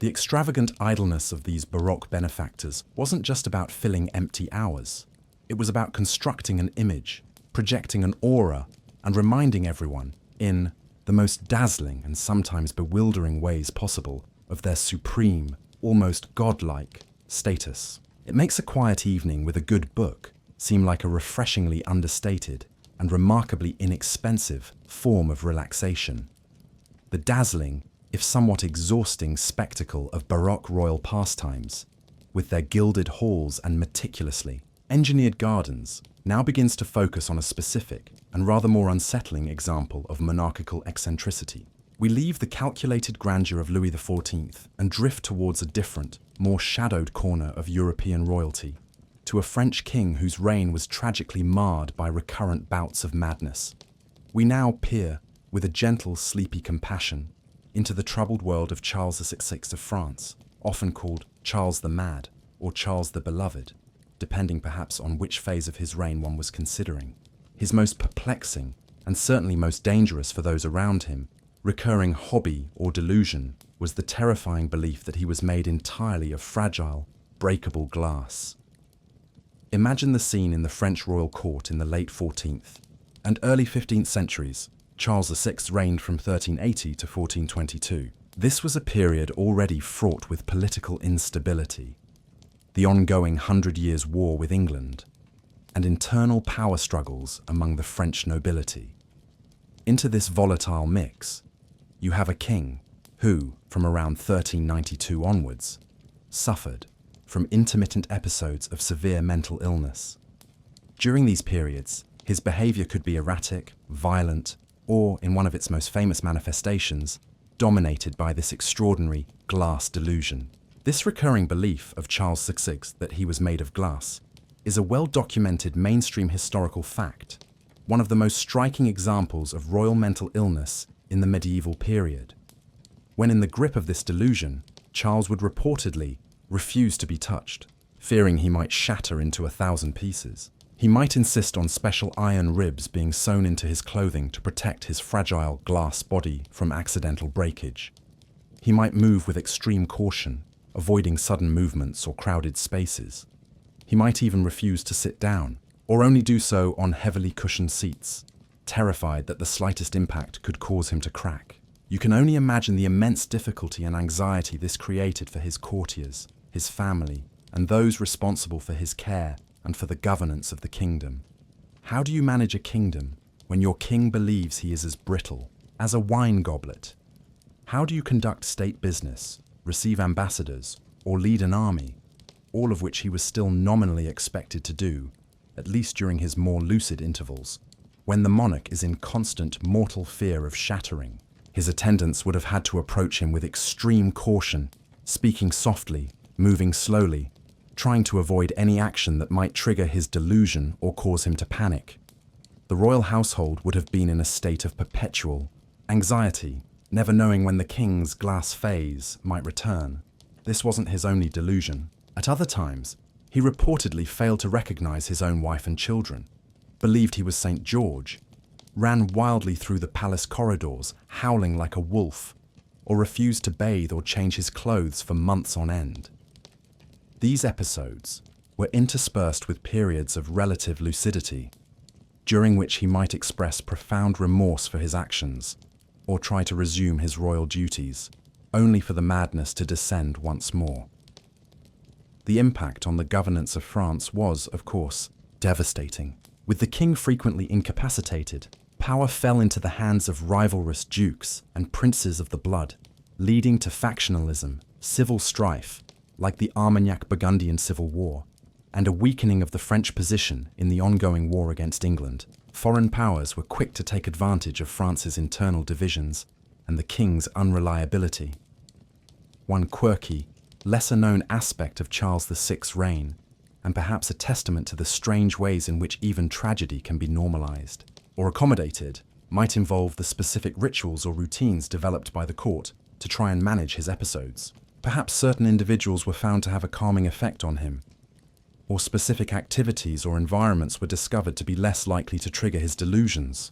S1: The extravagant idleness of these Baroque benefactors wasn't just about filling empty hours. It was about constructing an image, projecting an aura, and reminding everyone, in the most dazzling and sometimes bewildering ways possible, of their supreme, almost godlike status. It makes a quiet evening with a good book seem like a refreshingly understated and remarkably inexpensive form of relaxation. The dazzling, if somewhat exhausting spectacle of Baroque royal pastimes, with their gilded halls and meticulously engineered gardens, now begins to focus on a specific and rather more unsettling example of monarchical eccentricity. We leave the calculated grandeur of Louis XIV and drift towards a different, more shadowed corner of European royalty, to a French king whose reign was tragically marred by recurrent bouts of madness. We now peer, with a gentle, sleepy compassion, into the troubled world of Charles VI of France, often called Charles the Mad or Charles the Beloved, depending perhaps on which phase of his reign one was considering. His most perplexing, and certainly most dangerous for those around him, recurring hobby or delusion was the terrifying belief that he was made entirely of fragile, breakable glass. Imagine the scene in the French royal court in the late 14th and early 15th centuries, Charles VI reigned from 1380 to 1422. This was a period already fraught with political instability, the ongoing 100 Years' War with England, and internal power struggles among the French nobility. Into this volatile mix, you have a king who, from around 1392 onwards, suffered from intermittent episodes of severe mental illness. During these periods, his behavior could be erratic, violent, or, in one of its most famous manifestations, dominated by this extraordinary glass delusion. This recurring belief of Charles VI that he was made of glass is a well-documented mainstream historical fact, one of the most striking examples of royal mental illness in the medieval period. When in the grip of this delusion, Charles would reportedly refuse to be touched, fearing he might shatter into 1,000 pieces. He might insist on special iron ribs being sewn into his clothing to protect his fragile glass body from accidental breakage. He might move with extreme caution, avoiding sudden movements or crowded spaces. He might even refuse to sit down, or only do so on heavily cushioned seats, terrified that the slightest impact could cause him to crack. You can only imagine the immense difficulty and anxiety this created for his courtiers, his family, and those responsible for his care and for the governance of the kingdom. How do you manage a kingdom when your king believes he is as brittle as a wine goblet? How do you conduct state business, receive ambassadors, or lead an army, all of which he was still nominally expected to do, at least during his more lucid intervals, when the monarch is in constant mortal fear of shattering? His attendants would have had to approach him with extreme caution, speaking softly, moving slowly, trying to avoid any action that might trigger his delusion or cause him to panic. The royal household would have been in a state of perpetual anxiety, never knowing when the king's glass phase might return. This wasn't his only delusion. At other times, he reportedly failed to recognize his own wife and children, believed he was St. George, ran wildly through the palace corridors, howling like a wolf, or refused to bathe or change his clothes for months on end. These episodes were interspersed with periods of relative lucidity, during which he might express profound remorse for his actions, or try to resume his royal duties, only for the madness to descend once more. The impact on the governance of France was, of course, devastating. With the king frequently incapacitated, power fell into the hands of rivalrous dukes and princes of the blood, leading to factionalism, civil strife, like the Armagnac-Burgundian Civil War, and a weakening of the French position in the ongoing war against England. Foreign powers were quick to take advantage of France's internal divisions and the king's unreliability. One quirky, lesser-known aspect of Charles VI's reign, and perhaps a testament to the strange ways in which even tragedy can be normalized or accommodated, might involve the specific rituals or routines developed by the court to try and manage his episodes. Perhaps certain individuals were found to have a calming effect on him, or specific activities or environments were discovered to be less likely to trigger his delusions.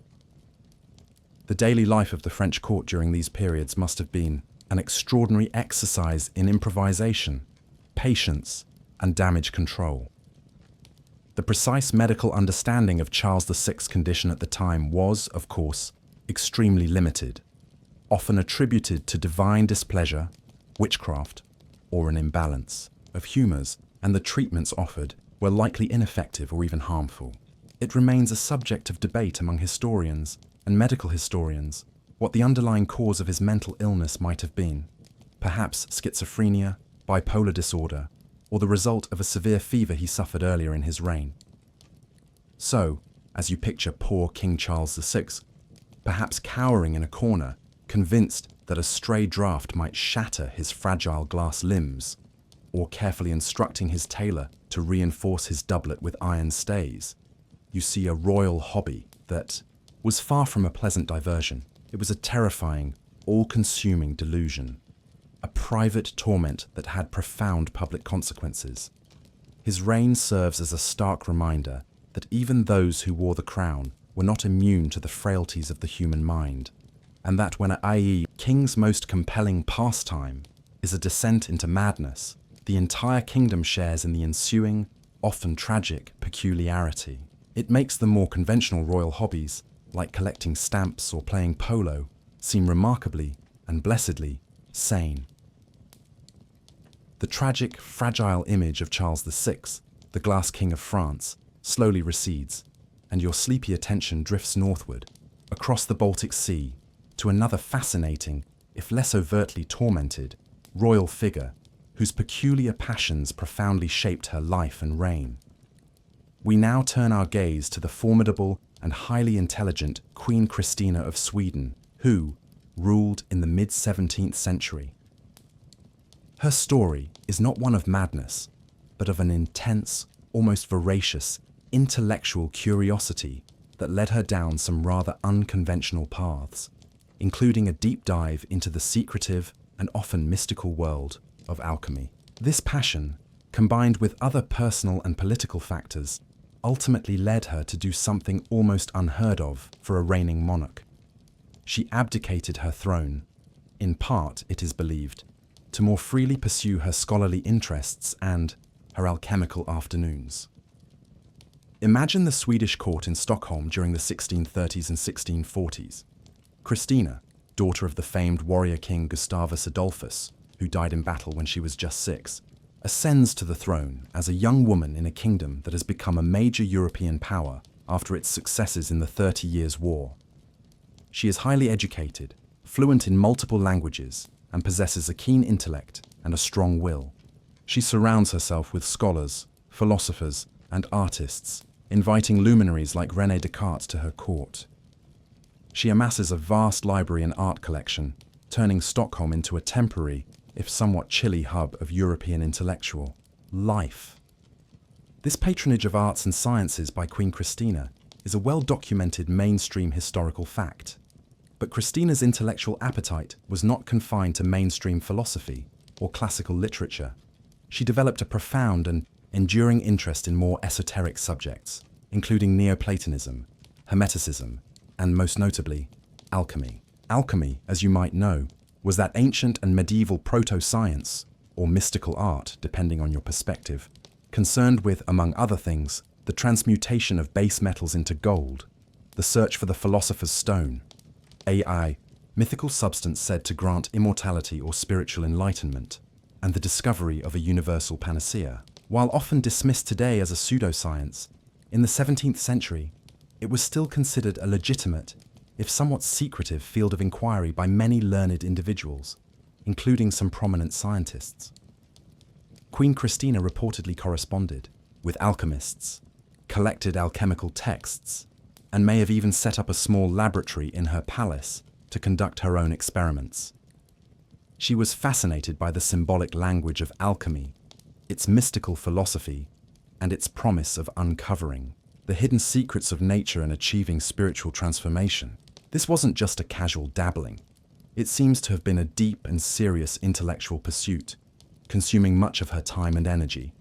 S1: The daily life of the French court during these periods must have been an extraordinary exercise in improvisation, patience, and damage control. The precise medical understanding of Charles VI's condition at the time was, of course, extremely limited, often attributed to divine displeasure, witchcraft, or an imbalance of humours, and the treatments offered were likely ineffective or even harmful. It remains a subject of debate among historians and medical historians what the underlying cause of his mental illness might have been, perhaps schizophrenia, bipolar disorder, or the result of a severe fever he suffered earlier in his reign. So, as you picture poor King Charles VI, perhaps cowering in a corner, convinced that a stray draught might shatter his fragile glass limbs, or carefully instructing his tailor to reinforce his doublet with iron stays, you see a royal hobby that was far from a pleasant diversion. It was a terrifying, all-consuming delusion, a private torment that had profound public consequences. His reign serves as a stark reminder that even those who wore the crown were not immune to the frailties of the human mind, and that when a king's most compelling pastime is a descent into madness, the entire kingdom shares in the ensuing, often tragic, peculiarity. It makes the more conventional royal hobbies like collecting stamps or playing polo, seem remarkably and blessedly sane. The tragic, fragile image of Charles VI, the Glass King of France, slowly recedes, and your sleepy attention drifts northward, across the Baltic Sea, to another fascinating, if less overtly tormented, royal figure whose peculiar passions profoundly shaped her life and reign. We now turn our gaze to the formidable and highly intelligent Queen Christina of Sweden, who ruled in the mid-17th century. Her story is not one of madness, but of an intense, almost voracious, intellectual curiosity that led her down some rather unconventional paths, including a deep dive into the secretive and often mystical world of alchemy. This passion, combined with other personal and political factors, ultimately led her to do something almost unheard of for a reigning monarch. She abdicated her throne, in part, it is believed, to more freely pursue her scholarly interests and her alchemical afternoons. Imagine the Swedish court in Stockholm during the 1630s and 1640s. Christina, daughter of the famed warrior king Gustavus Adolphus, who died in battle when she was just 6, ascends to the throne as a young woman in a kingdom that has become a major European power after its successes in the 30 Years' War. She is highly educated, fluent in multiple languages, and possesses a keen intellect and a strong will. She surrounds herself with scholars, philosophers, and artists, inviting luminaries like René Descartes to her court. She amasses a vast library and art collection, turning Stockholm into a temporary, if somewhat chilly hub of European intellectual life. This patronage of arts and sciences by Queen Christina is a well-documented mainstream historical fact. But Christina's intellectual appetite was not confined to mainstream philosophy or classical literature. She developed a profound and enduring interest in more esoteric subjects, including Neoplatonism, Hermeticism, and most notably, alchemy. Alchemy, as you might know, was that ancient and medieval proto-science, or mystical art, depending on your perspective, concerned with, among other things, the transmutation of base metals into gold, the search for the philosopher's stone, AI, mythical substance said to grant immortality or spiritual enlightenment, and the discovery of a universal panacea. While often dismissed today as a pseudoscience, in the 17th century, it was still considered a legitimate, if somewhat secretive, field of inquiry by many learned individuals, including some prominent scientists. Queen Christina reportedly corresponded with alchemists, collected alchemical texts, and may have even set up a small laboratory in her palace to conduct her own experiments. She was fascinated by the symbolic language of alchemy, its mystical philosophy, and its promise of uncovering the hidden secrets of nature and achieving spiritual transformation. This wasn't just a casual dabbling. It seems to have been a deep and serious intellectual pursuit, consuming much of her time and energy.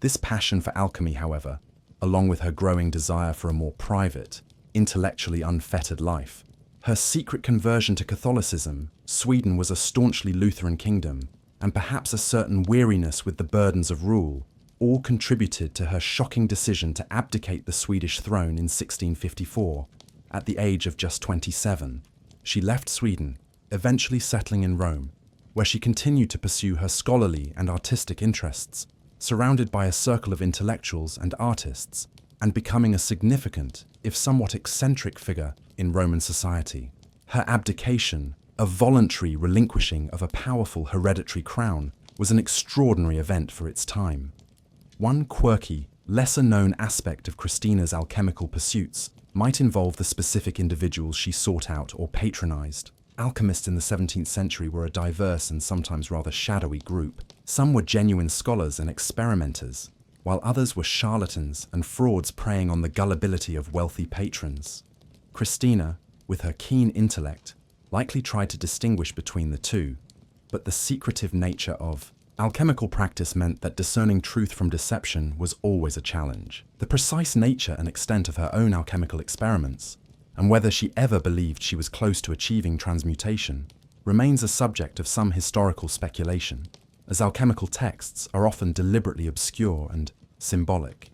S1: This passion for alchemy, however, along with her growing desire for a more private, intellectually unfettered life, her secret conversion to Catholicism, Sweden was a staunchly Lutheran kingdom, and perhaps a certain weariness with the burdens of rule, all contributed to her shocking decision to abdicate the Swedish throne in 1654, at the age of just 27. She left Sweden, eventually settling in Rome, where she continued to pursue her scholarly and artistic interests, surrounded by a circle of intellectuals and artists, and becoming a significant, if somewhat eccentric figure in Roman society. Her abdication, a voluntary relinquishing of a powerful hereditary crown, was an extraordinary event for its time. One quirky, lesser-known aspect of Christina's alchemical pursuits might involve the specific individuals she sought out or patronized. Alchemists in the 17th century were a diverse and sometimes rather shadowy group. Some were genuine scholars and experimenters, while others were charlatans and frauds preying on the gullibility of wealthy patrons. Christina, with her keen intellect, likely tried to distinguish between the two, but the secretive nature of alchemical practice meant that discerning truth from deception was always a challenge. The precise nature and extent of her own alchemical experiments, and whether she ever believed she was close to achieving transmutation, remains a subject of some historical speculation, as alchemical texts are often deliberately obscure and symbolic.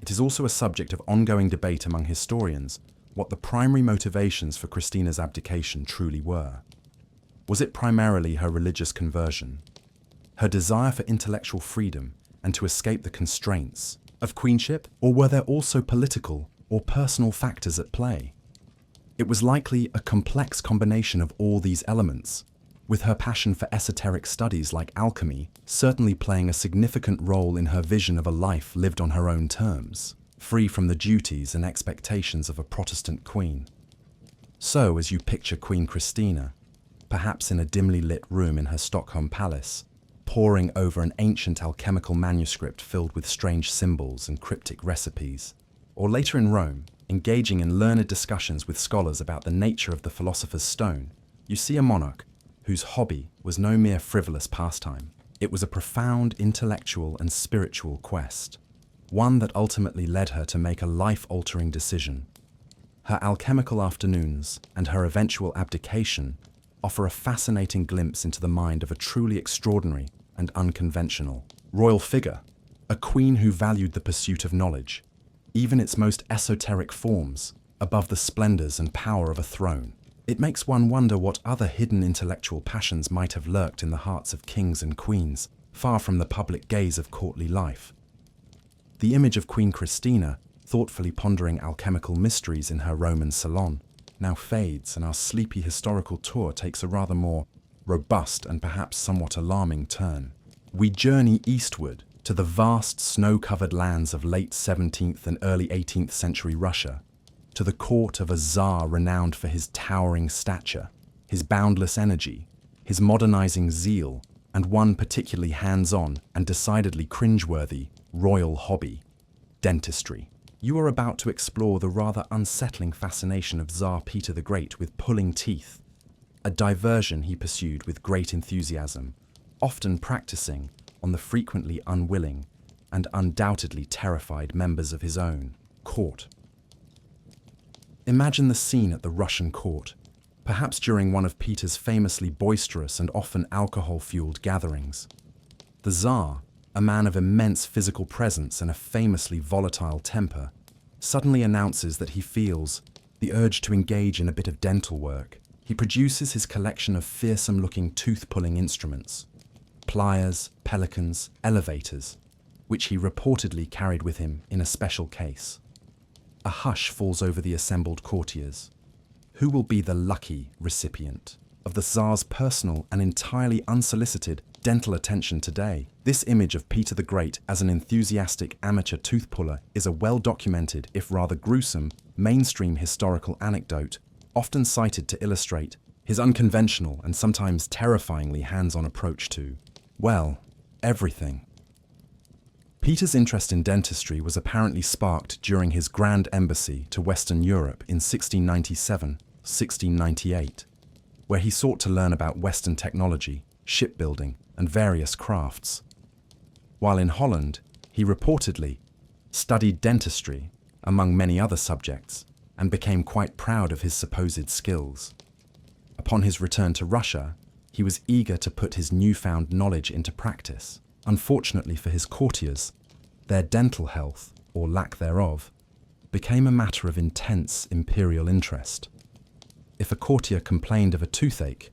S1: It is also a subject of ongoing debate among historians what the primary motivations for Christina's abdication truly were. Was it primarily her religious conversion, her desire for intellectual freedom and to escape the constraints of queenship, or were there also political or personal factors at play? It was likely a complex combination of all these elements, with her passion for esoteric studies like alchemy certainly playing a significant role in her vision of a life lived on her own terms, free from the duties and expectations of a Protestant queen. So, as you picture Queen Christina, perhaps in a dimly lit room in her Stockholm palace, poring over an ancient alchemical manuscript filled with strange symbols and cryptic recipes, or later in Rome, engaging in learned discussions with scholars about the nature of the philosopher's stone, you see a monarch whose hobby was no mere frivolous pastime. It was a profound intellectual and spiritual quest, one that ultimately led her to make a life-altering decision. Her alchemical afternoons and her eventual abdication offer a fascinating glimpse into the mind of a truly extraordinary and unconventional royal figure, a queen who valued the pursuit of knowledge, even its most esoteric forms, above the splendors and power of a throne. It makes one wonder what other hidden intellectual passions might have lurked in the hearts of kings and queens, far from the public gaze of courtly life. The image of Queen Christina, thoughtfully pondering alchemical mysteries in her Roman salon, now fades, and our sleepy historical tour takes a rather more robust and perhaps somewhat alarming turn. We journey eastward to the vast snow-covered lands of late 17th and early 18th century Russia, to the court of a Tsar renowned for his towering stature, his boundless energy, his modernizing zeal, and one particularly hands-on and decidedly cringeworthy royal hobby, dentistry. You are about to explore the rather unsettling fascination of Tsar Peter the Great with pulling teeth, a diversion he pursued with great enthusiasm, often practicing on the frequently unwilling and undoubtedly terrified members of his own court. Imagine the scene at the Russian court, perhaps during one of Peter's famously boisterous and often alcohol-fueled gatherings. The Tsar, a man of immense physical presence and a famously volatile temper, suddenly announces that he feels the urge to engage in a bit of dental work. He produces his collection of fearsome-looking tooth-pulling instruments, pliers, pelicans, elevators, which he reportedly carried with him in a special case. A hush falls over the assembled courtiers. Who will be the lucky recipient of the Tsar's personal and entirely unsolicited dental attention today? This image of Peter the Great as an enthusiastic amateur tooth puller is a well-documented, if rather gruesome, mainstream historical anecdote, often cited to illustrate his unconventional and sometimes terrifyingly hands-on approach to, well, everything. Peter's interest in dentistry was apparently sparked during his grand embassy to Western Europe in 1697-1698, where he sought to learn about Western technology, shipbuilding, and various crafts. While in Holland, he reportedly studied dentistry, among many other subjects, and became quite proud of his supposed skills. Upon his return to Russia, he was eager to put his newfound knowledge into practice. Unfortunately for his courtiers, their dental health, or lack thereof, became a matter of intense imperial interest. If a courtier complained of a toothache,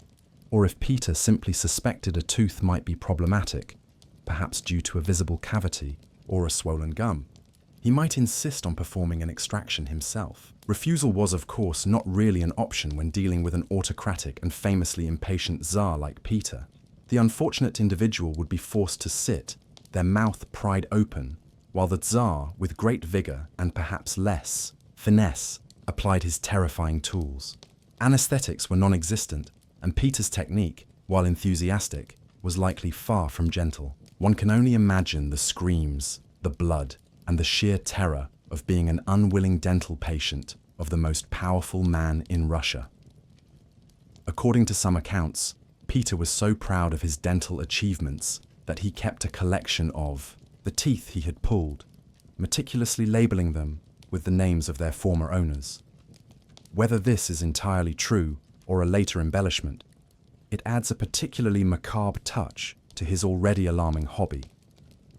S1: or if Peter simply suspected a tooth might be problematic, perhaps due to a visible cavity or a swollen gum, he might insist on performing an extraction himself. Refusal was, of course, not really an option when dealing with an autocratic and famously impatient Tsar like Peter. The unfortunate individual would be forced to sit, their mouth pried open, while the Tsar, with great vigor and perhaps less finesse, applied his terrifying tools. Anesthetics were non-existent, and Peter's technique, while enthusiastic, was likely far from gentle. One can only imagine the screams, the blood, and the sheer terror of being an unwilling dental patient of the most powerful man in Russia. According to some accounts, Peter was so proud of his dental achievements that he kept a collection of the teeth he had pulled, meticulously labeling them with the names of their former owners. Whether this is entirely true or a later embellishment, it adds a particularly macabre touch to his already alarming hobby.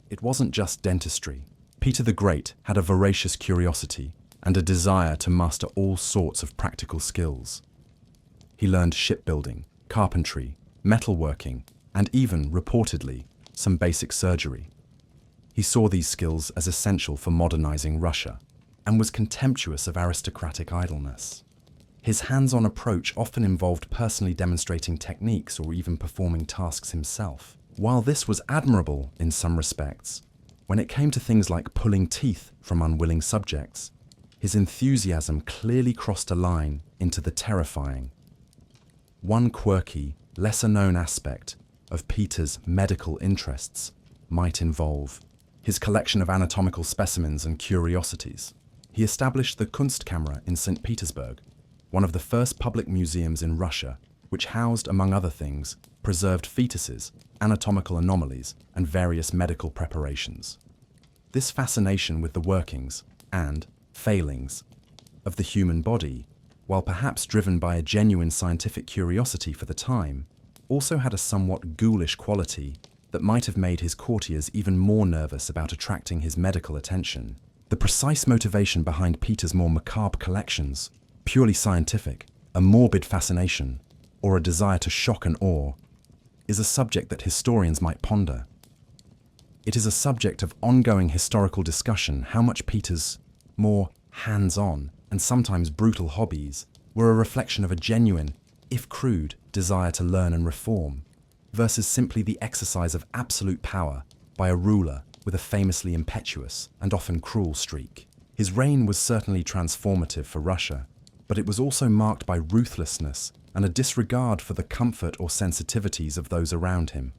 S1: It wasn't just dentistry. Peter the Great had a voracious curiosity and a desire to master all sorts of practical skills. He learned shipbuilding, carpentry, metalworking, and even, reportedly, some basic surgery. He saw these skills as essential for modernizing Russia, and was contemptuous of aristocratic idleness. His hands-on approach often involved personally demonstrating techniques or even performing tasks himself. While this was admirable in some respects, when it came to things like pulling teeth from unwilling subjects, his enthusiasm clearly crossed a line into the terrifying. One quirky, lesser-known aspect of Peter's medical interests might involve his collection of anatomical specimens and curiosities. He established the Kunstkammer in St. Petersburg, one of the first public museums in Russia, which housed, among other things, preserved fetuses, anatomical anomalies, and various medical preparations. This fascination with the workings and failings of the human body, while perhaps driven by a genuine scientific curiosity for the time, also had a somewhat ghoulish quality that might have made his courtiers even more nervous about attracting his medical attention. The precise motivation behind Peter's more macabre collections, purely scientific, a morbid fascination, or a desire to shock and awe, is a subject that historians might ponder. It is a subject of ongoing historical discussion how much Peter's more hands-on and sometimes brutal hobbies were a reflection of a genuine, if crude, desire to learn and reform, versus simply the exercise of absolute power by a ruler with a famously impetuous and often cruel streak. His reign was certainly transformative for Russia, but it was also marked by ruthlessness and a disregard for the comfort or sensitivities of those around him.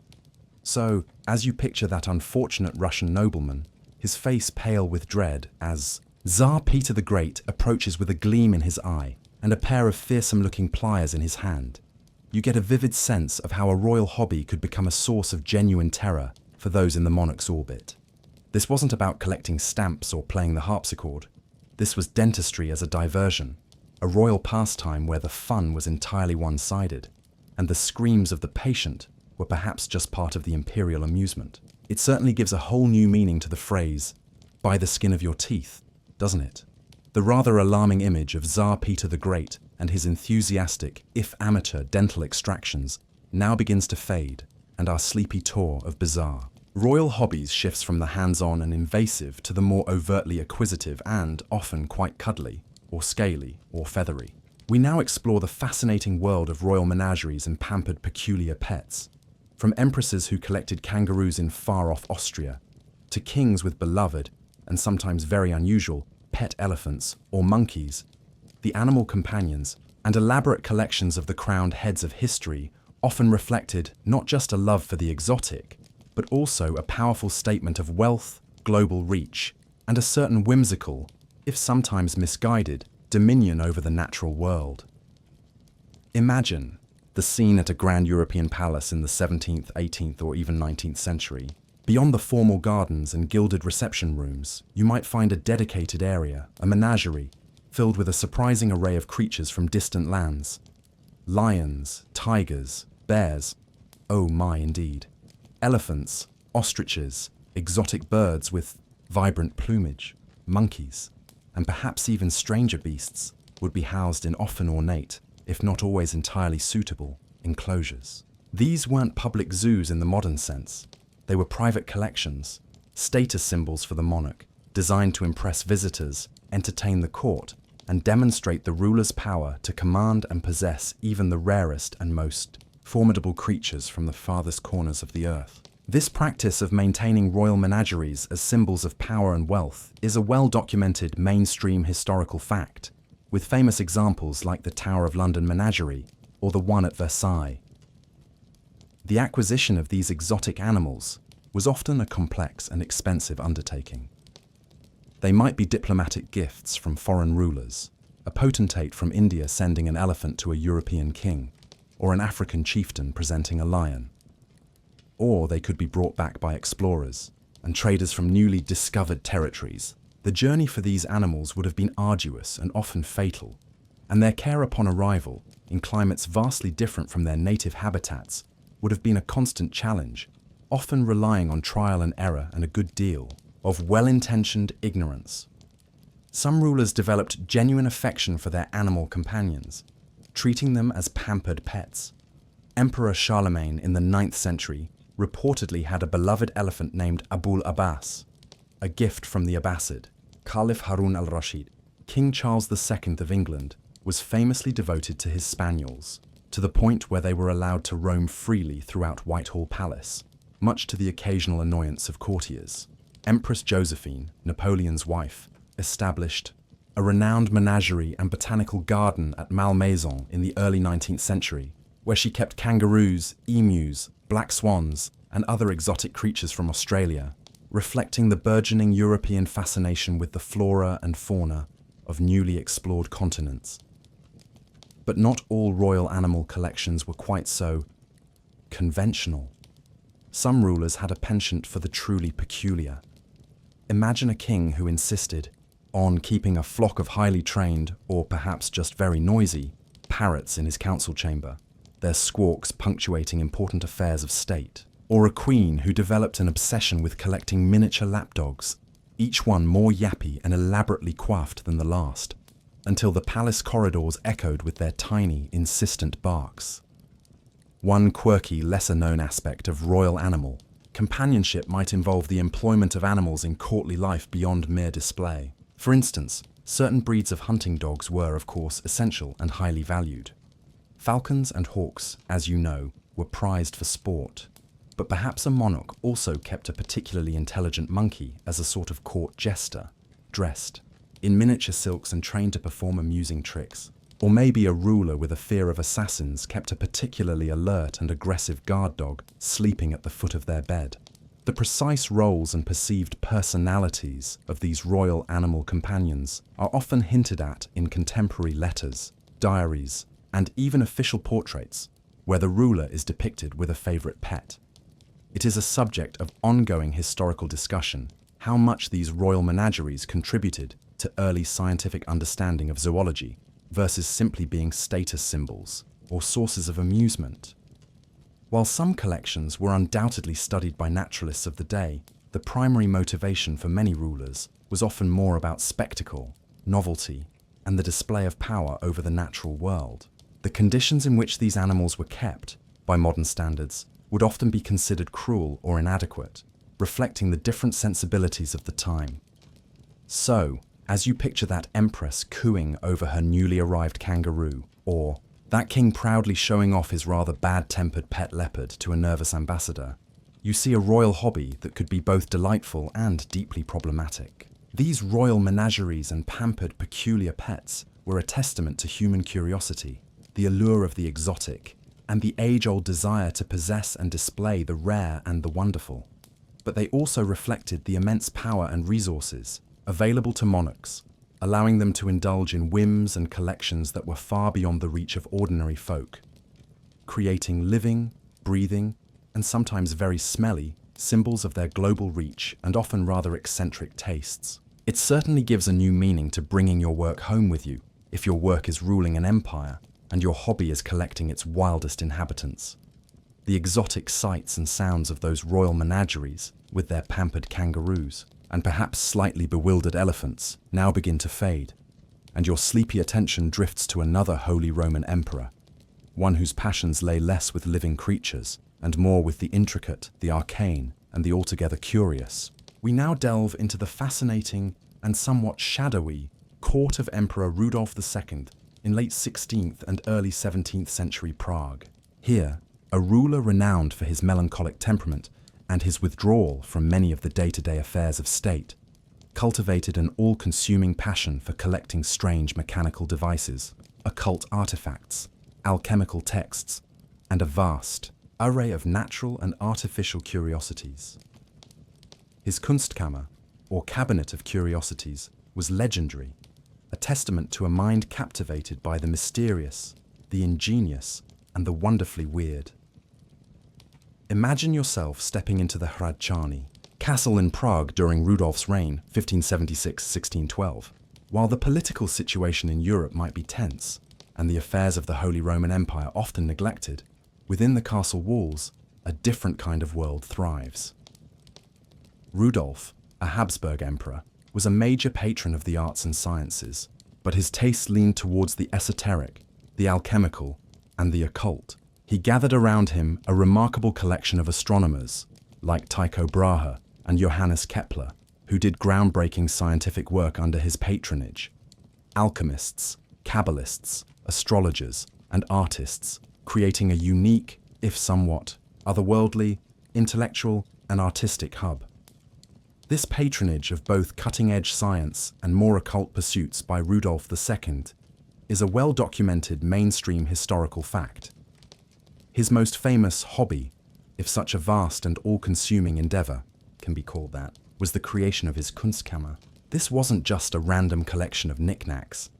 S1: So, as you picture that unfortunate Russian nobleman, his face pale with dread as Tsar Peter the Great approaches with a gleam in his eye and a pair of fearsome-looking pliers in his hand, you get a vivid sense of how a royal hobby could become a source of genuine terror for those in the monarch's orbit. This wasn't about collecting stamps or playing the harpsichord. This was dentistry as a diversion, a royal pastime where the fun was entirely one-sided, and the screams of the patient were perhaps just part of the imperial amusement. It certainly gives a whole new meaning to the phrase, "by the skin of your teeth," doesn't it? The rather alarming image of Tsar Peter the Great and his enthusiastic, if amateur, dental extractions now begins to fade, and our sleepy tour of bizarre royal hobbies shifts from the hands-on and invasive to the more overtly acquisitive and often quite cuddly, or scaly, or feathery. We now explore the fascinating world of royal menageries and pampered peculiar pets, from empresses who collected kangaroos in far-off Austria, to kings with beloved, and sometimes very unusual, pet elephants or monkeys. The animal companions and elaborate collections of the crowned heads of history often reflected not just a love for the exotic, but also a powerful statement of wealth, global reach, and a certain whimsical, if sometimes misguided, dominion over the natural world. Imagine the scene at a grand European palace in the 17th, 18th, or even 19th century. Beyond the formal gardens and gilded reception rooms, you might find a dedicated area, a menagerie, filled with a surprising array of creatures from distant lands. Lions, tigers, bears, oh my indeed. Elephants, ostriches, exotic birds with vibrant plumage, monkeys, and perhaps even stranger beasts would be housed in often ornate, if not always entirely suitable, enclosures. These weren't public zoos in the modern sense. They were private collections, status symbols for the monarch, designed to impress visitors, entertain the court, and demonstrate the ruler's power to command and possess even the rarest and most formidable creatures from the farthest corners of the earth. This practice of maintaining royal menageries as symbols of power and wealth is a well-documented mainstream historical fact, with famous examples like the Tower of London Menagerie or the one at Versailles. The acquisition of these exotic animals was often a complex and expensive undertaking. They might be diplomatic gifts from foreign rulers, a potentate from India sending an elephant to a European king, or an African chieftain presenting a lion. Or they could be brought back by explorers and traders from newly discovered territories. The journey for these animals would have been arduous and often fatal, and their care upon arrival, in climates vastly different from their native habitats, would have been a constant challenge, often relying on trial and error and a good deal of well-intentioned ignorance. Some rulers developed genuine affection for their animal companions, treating them as pampered pets. Emperor Charlemagne in the 9th century reportedly had a beloved elephant named Abul Abbas, a gift from the Abbasid. Caliph Harun al-Rashid, King Charles II of England, was famously devoted to his spaniels, to the point where they were allowed to roam freely throughout Whitehall Palace, much to the occasional annoyance of courtiers. Empress Josephine, Napoleon's wife, established a renowned menagerie and botanical garden at Malmaison in the early 19th century, where she kept kangaroos, emus, black swans, and other exotic creatures from Australia, reflecting the burgeoning European fascination with the flora and fauna of newly explored continents. But not all royal animal collections were quite so conventional. Some rulers had a penchant for the truly peculiar. Imagine a king who insisted on keeping a flock of highly trained, or perhaps just very noisy, parrots in his council chamber, their squawks punctuating important affairs of state. Or a queen who developed an obsession with collecting miniature lapdogs, each one more yappy and elaborately coiffed than the last, until the palace corridors echoed with their tiny, insistent barks. One quirky, lesser-known aspect of royal animal companionship might involve the employment of animals in courtly life beyond mere display. For instance, certain breeds of hunting dogs were, of course, essential and highly valued. Falcons and hawks, as you know, were prized for sport. But perhaps a monarch also kept a particularly intelligent monkey as a sort of court jester, dressed in miniature silks and trained to perform amusing tricks. Or maybe a ruler with a fear of assassins kept a particularly alert and aggressive guard dog sleeping at the foot of their bed. The precise roles and perceived personalities of these royal animal companions are often hinted at in contemporary letters, diaries, and even official portraits, where the ruler is depicted with a favorite pet. It is a subject of ongoing historical discussion how much these royal menageries contributed to early scientific understanding of zoology versus simply being status symbols or sources of amusement. While some collections were undoubtedly studied by naturalists of the day, the primary motivation for many rulers was often more about spectacle, novelty, and the display of power over the natural world. The conditions in which these animals were kept, by modern standards, would often be considered cruel or inadequate, reflecting the different sensibilities of the time. So, as you picture that empress cooing over her newly arrived kangaroo, or that king proudly showing off his rather bad-tempered pet leopard to a nervous ambassador, you see a royal hobby that could be both delightful and deeply problematic. These royal menageries and pampered peculiar pets were a testament to human curiosity, the allure of the exotic, and the age-old desire to possess and display the rare and the wonderful. But they also reflected the immense power and resources available to monarchs, allowing them to indulge in whims and collections that were far beyond the reach of ordinary folk, creating living, breathing, and sometimes very smelly symbols of their global reach and often rather eccentric tastes. It certainly gives a new meaning to bringing your work home with you if your work is ruling an empire and your hobby is collecting its wildest inhabitants. The exotic sights and sounds of those royal menageries with their pampered kangaroos and perhaps slightly bewildered elephants now begin to fade, and your sleepy attention drifts to another Holy Roman Emperor, one whose passions lay less with living creatures and more with the intricate, the arcane, and the altogether curious. We now delve into the fascinating and somewhat shadowy court of Emperor Rudolf II in late 16th and early 17th century Prague. Here, a ruler renowned for his melancholic temperament and his withdrawal from many of the day-to-day affairs of state, cultivated an all-consuming passion for collecting strange mechanical devices, occult artifacts, alchemical texts, and a vast array of natural and artificial curiosities. His Kunstkammer, or Cabinet of Curiosities, was legendary, a testament to a mind captivated by the mysterious, the ingenious, and the wonderfully weird. Imagine yourself stepping into the Hradčany castle in Prague during Rudolf's reign, 1576-1612. While the political situation in Europe might be tense, and the affairs of the Holy Roman Empire often neglected, within the castle walls, a different kind of world thrives. Rudolf, a Habsburg emperor, was a major patron of the arts and sciences, but his tastes leaned towards the esoteric, the alchemical, and the occult. He gathered around him a remarkable collection of astronomers, like Tycho Brahe and Johannes Kepler, who did groundbreaking scientific work under his patronage. Alchemists, Kabbalists, astrologers, and artists, creating a unique, if somewhat otherworldly, intellectual, and artistic hub. This patronage of both cutting-edge science and more occult pursuits by Rudolf II is a well-documented mainstream historical fact. His most famous hobby, if such a vast and all-consuming endeavor can be called that, was the creation of his Kunstkammer. This wasn't just a random collection of knickknacks.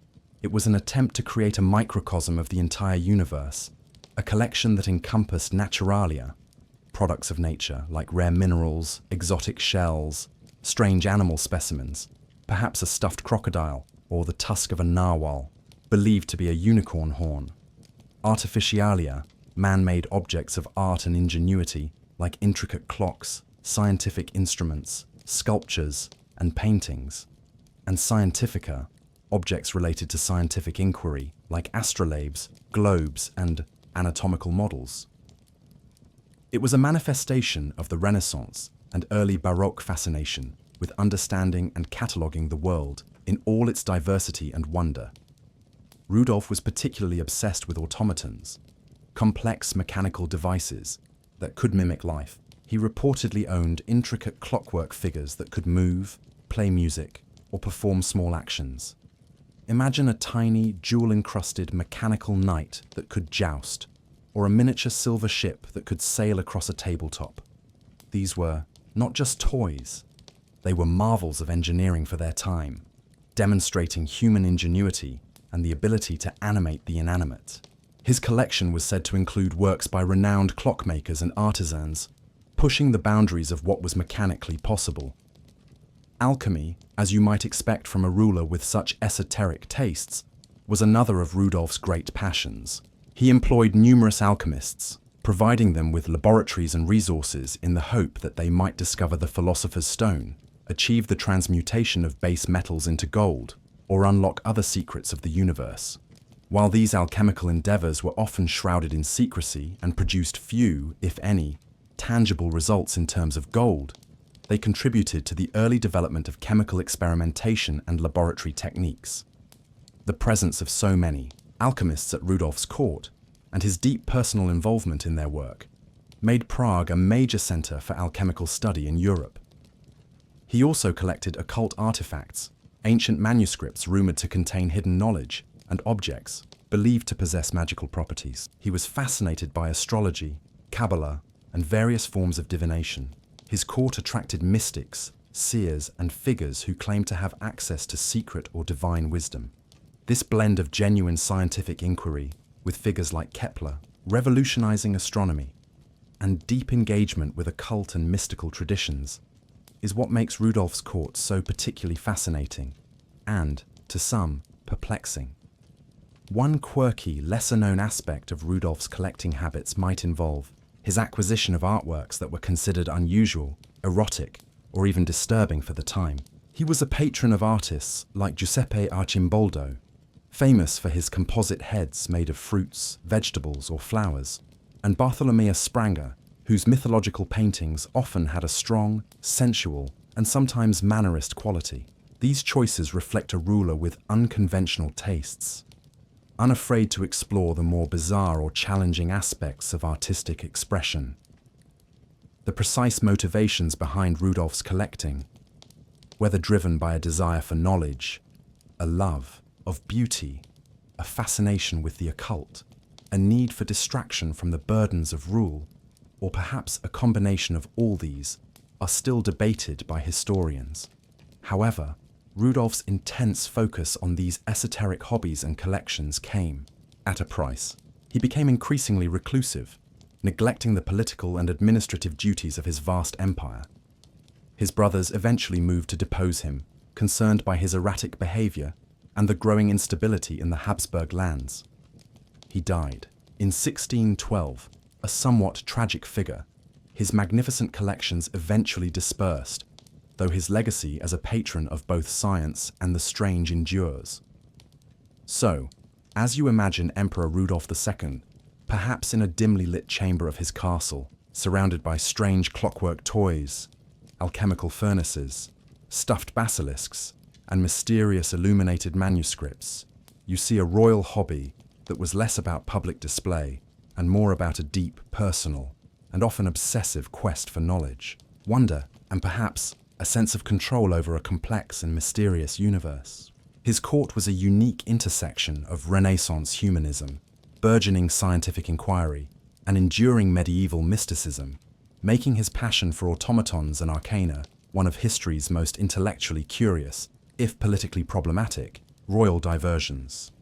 S1: It was an attempt to create a microcosm of the entire universe, a collection that encompassed naturalia, products of nature like rare minerals, exotic shells, strange animal specimens, perhaps a stuffed crocodile or the tusk of a narwhal, believed to be a unicorn horn. Artificialia, man-made objects of art and ingenuity like intricate clocks, scientific instruments, sculptures, and paintings. And scientifica, objects related to scientific inquiry like astrolabes, globes, and anatomical models. It was a manifestation of the Renaissance and early Baroque fascination with understanding and cataloguing the world in all its diversity and wonder. Rudolf was particularly obsessed with automatons, complex mechanical devices that could mimic life. He reportedly owned intricate clockwork figures that could move, play music, or perform small actions. Imagine a tiny, jewel-encrusted mechanical knight that could joust, or a miniature silver ship that could sail across a tabletop. These were not just toys, they were marvels of engineering for their time, demonstrating human ingenuity and the ability to animate the inanimate. His collection was said to include works by renowned clockmakers and artisans, pushing the boundaries of what was mechanically possible. Alchemy, as you might expect from a ruler with such esoteric tastes, was another of Rudolf's great passions. He employed numerous alchemists, providing them with laboratories and resources in the hope that they might discover the philosopher's stone, achieve the transmutation of base metals into gold, or unlock other secrets of the universe. While these alchemical endeavors were often shrouded in secrecy and produced few, if any, tangible results in terms of gold, they contributed to the early development of chemical experimentation and laboratory techniques. The presence of so many alchemists at Rudolf's court and his deep personal involvement in their work made Prague a major center for alchemical study in Europe. He also collected occult artifacts, ancient manuscripts rumored to contain hidden knowledge, and objects believed to possess magical properties. He was fascinated by astrology, Kabbalah, and various forms of divination. His court attracted mystics, seers, and figures who claimed to have access to secret or divine wisdom. This blend of genuine scientific inquiry, with figures like Kepler revolutionizing astronomy, and deep engagement with occult and mystical traditions, is what makes Rudolf's court so particularly fascinating and, to some, perplexing. One quirky, lesser-known aspect of Rudolf's collecting habits might involve his acquisition of artworks that were considered unusual, erotic, or even disturbing for the time. He was a patron of artists like Giuseppe Arcimboldo, famous for his composite heads made of fruits, vegetables, or flowers, and Bartholomeus Spranger, whose mythological paintings often had a strong, sensual, and sometimes mannerist quality. These choices reflect a ruler with unconventional tastes, unafraid to explore the more bizarre or challenging aspects of artistic expression. The precise motivations behind Rudolf's collecting, whether driven by a desire for knowledge, a love of beauty, a fascination with the occult, a need for distraction from the burdens of rule, or perhaps a combination of all these, are still debated by historians. However, Rudolf's intense focus on these esoteric hobbies and collections came at a price. He became increasingly reclusive, neglecting the political and administrative duties of his vast empire. His brothers eventually moved to depose him, concerned by his erratic behavior and the growing instability in the Habsburg lands. He died in 1612, a somewhat tragic figure. His magnificent collections eventually dispersed, though his legacy as a patron of both science and the strange endures. So, as you imagine Emperor Rudolf II, perhaps in a dimly lit chamber of his castle, surrounded by strange clockwork toys, alchemical furnaces, stuffed basilisks, and mysterious illuminated manuscripts, you see a royal hobby that was less about public display and more about a deep, personal, and often obsessive quest for knowledge, wonder, and perhaps a sense of control over a complex and mysterious universe. His court was a unique intersection of Renaissance humanism, burgeoning scientific inquiry, and enduring medieval mysticism, making his passion for automatons and arcana one of history's most intellectually curious, if politically problematic, royal diversions.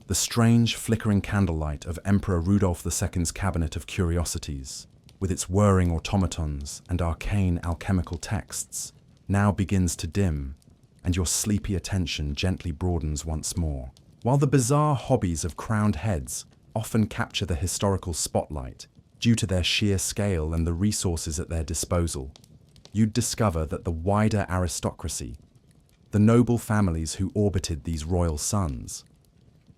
S1: The strange, flickering candlelight of Emperor Rudolf II's cabinet of curiosities, with its whirring automatons and arcane alchemical texts, now begins to dim, and your sleepy attention gently broadens once more. While the bizarre hobbies of crowned heads often capture the historical spotlight due to their sheer scale and the resources at their disposal, you'd discover that the wider aristocracy, the noble families who orbited these royal sons,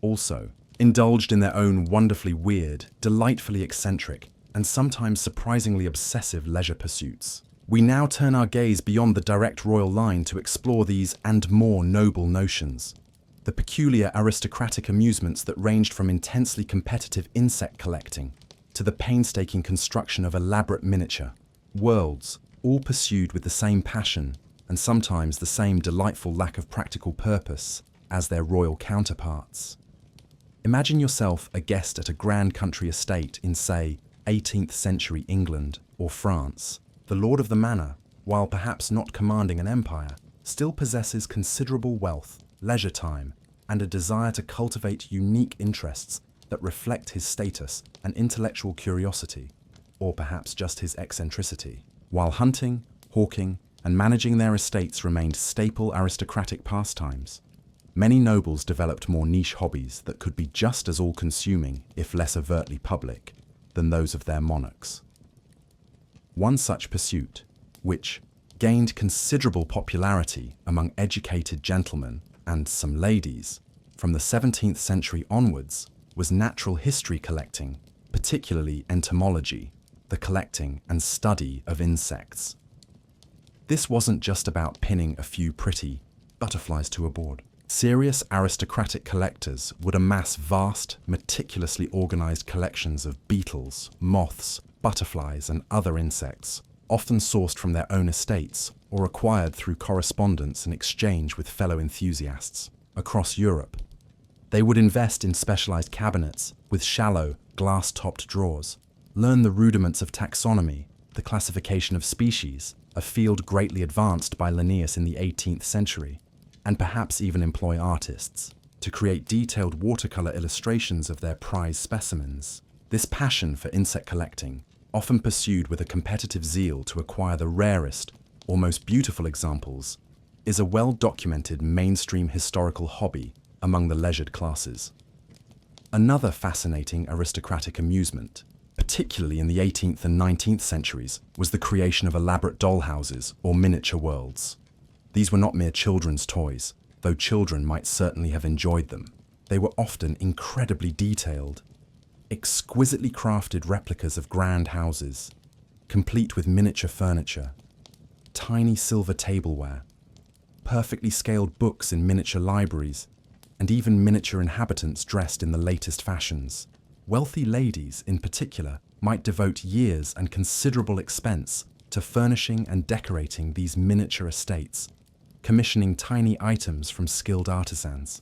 S1: also indulged in their own wonderfully weird, delightfully eccentric, and sometimes surprisingly obsessive leisure pursuits. We now turn our gaze beyond the direct royal line to explore these and more noble notions. The peculiar aristocratic amusements that ranged from intensely competitive insect collecting to the painstaking construction of elaborate miniature worlds, all pursued with the same passion and sometimes the same delightful lack of practical purpose as their royal counterparts. Imagine yourself a guest at a grand country estate in, say, 18th century England or France. The lord of the manor, while perhaps not commanding an empire, still possesses considerable wealth, leisure time, and a desire to cultivate unique interests that reflect his status and intellectual curiosity, or perhaps just his eccentricity. While hunting, hawking, and managing their estates remained staple aristocratic pastimes, many nobles developed more niche hobbies that could be just as all-consuming, if less overtly public, than those of their monarchs. One such pursuit, which gained considerable popularity among educated gentlemen and some ladies from the 17th century onwards, was natural history collecting, particularly entomology, the collecting and study of insects. This wasn't just about pinning a few pretty butterflies to a board. Serious aristocratic collectors would amass vast, meticulously organized collections of beetles, moths, butterflies, and other insects, often sourced from their own estates or acquired through correspondence and exchange with fellow enthusiasts across Europe. They would invest in specialized cabinets with shallow, glass-topped drawers, learn the rudiments of taxonomy, the classification of species, a field greatly advanced by Linnaeus in the 18th century, and perhaps even employ artists to create detailed watercolor illustrations of their prize specimens. This passion for insect collecting, often pursued with a competitive zeal to acquire the rarest or most beautiful examples, is a well-documented mainstream historical hobby among the leisured classes. Another fascinating aristocratic amusement, particularly in the 18th and 19th centuries, was the creation of elaborate dollhouses or miniature worlds. These were not mere children's toys, though children might certainly have enjoyed them. They were often incredibly detailed, exquisitely crafted replicas of grand houses, complete with miniature furniture, tiny silver tableware, perfectly scaled books in miniature libraries, and even miniature inhabitants dressed in the latest fashions. Wealthy ladies, in particular, might devote years and considerable expense to furnishing and decorating these miniature estates, commissioning tiny items from skilled artisans.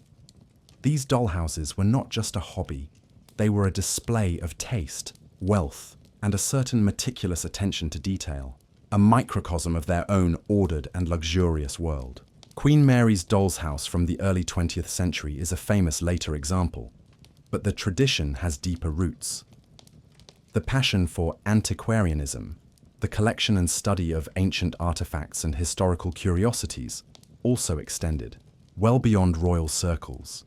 S1: These dollhouses were not just a hobby, they were a display of taste, wealth, and a certain meticulous attention to detail, a microcosm of their own ordered and luxurious world. Queen Mary's doll's house from the early 20th century is a famous later example, but the tradition has deeper roots. The passion for antiquarianism, the collection and study of ancient artifacts and historical curiosities, also extended well beyond royal circles.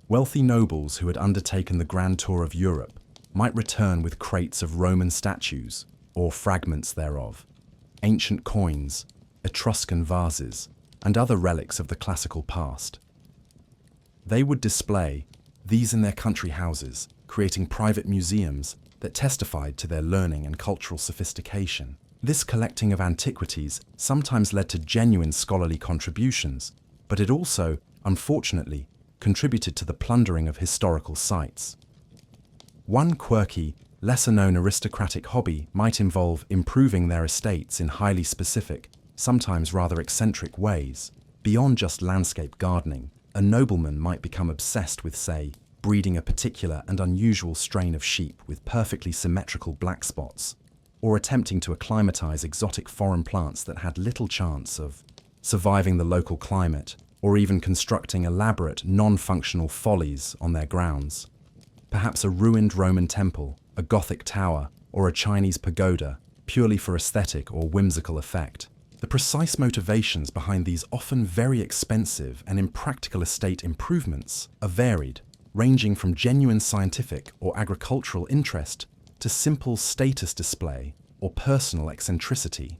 S1: Wealthy nobles who had undertaken the grand tour of Europe might return with crates of Roman statues or fragments thereof, ancient coins, Etruscan vases, and other relics of the classical past. They would display these in their country houses, creating private museums that testified to their learning and cultural sophistication. This collecting of antiquities sometimes led to genuine scholarly contributions, but it also, unfortunately, contributed to the plundering of historical sites. One quirky, lesser-known aristocratic hobby might involve improving their estates in highly specific, sometimes rather eccentric ways. Beyond just landscape gardening, a nobleman might become obsessed with, say, breeding a particular and unusual strain of sheep with perfectly symmetrical black spots, or attempting to acclimatize exotic foreign plants that had little chance of surviving the local climate, or even constructing elaborate, non-functional follies on their grounds. Perhaps a ruined Roman temple, a Gothic tower, or a Chinese pagoda, purely for aesthetic or whimsical effect. The precise motivations behind these often very expensive and impractical estate improvements are varied, ranging from genuine scientific or agricultural interest to simple status display or personal eccentricity.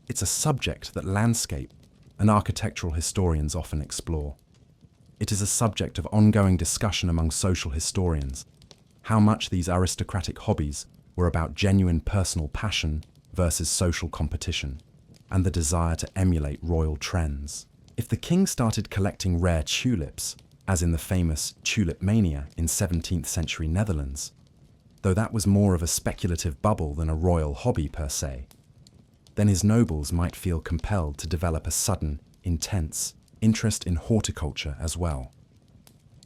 S1: It's a subject that landscape and architectural historians often explore. It is a subject of ongoing discussion among social historians, how much these aristocratic hobbies were about genuine personal passion versus social competition, and the desire to emulate royal trends. If the king started collecting rare tulips, as in the famous tulip mania in 17th century Netherlands, though that was more of a speculative bubble than a royal hobby per se, then his nobles might feel compelled to develop a sudden, intense interest in horticulture as well.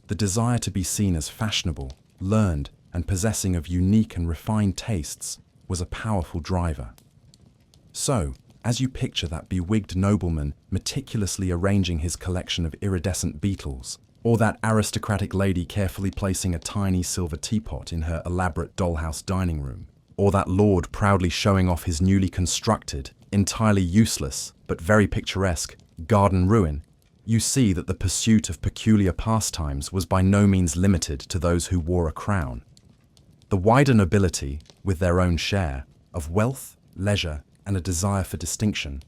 S1: The desire to be seen as fashionable, learned, and possessing of unique and refined tastes was a powerful driver. So, as you picture that bewigged nobleman meticulously arranging his collection of iridescent beetles, or that aristocratic lady carefully placing a tiny silver teapot in her elaborate dollhouse dining room, or that lord proudly showing off his newly constructed, entirely useless but very picturesque garden ruin, you see that the pursuit of peculiar pastimes was by no means limited to those who wore a crown. The wider nobility, with their own share of wealth, leisure, and a desire for distinction,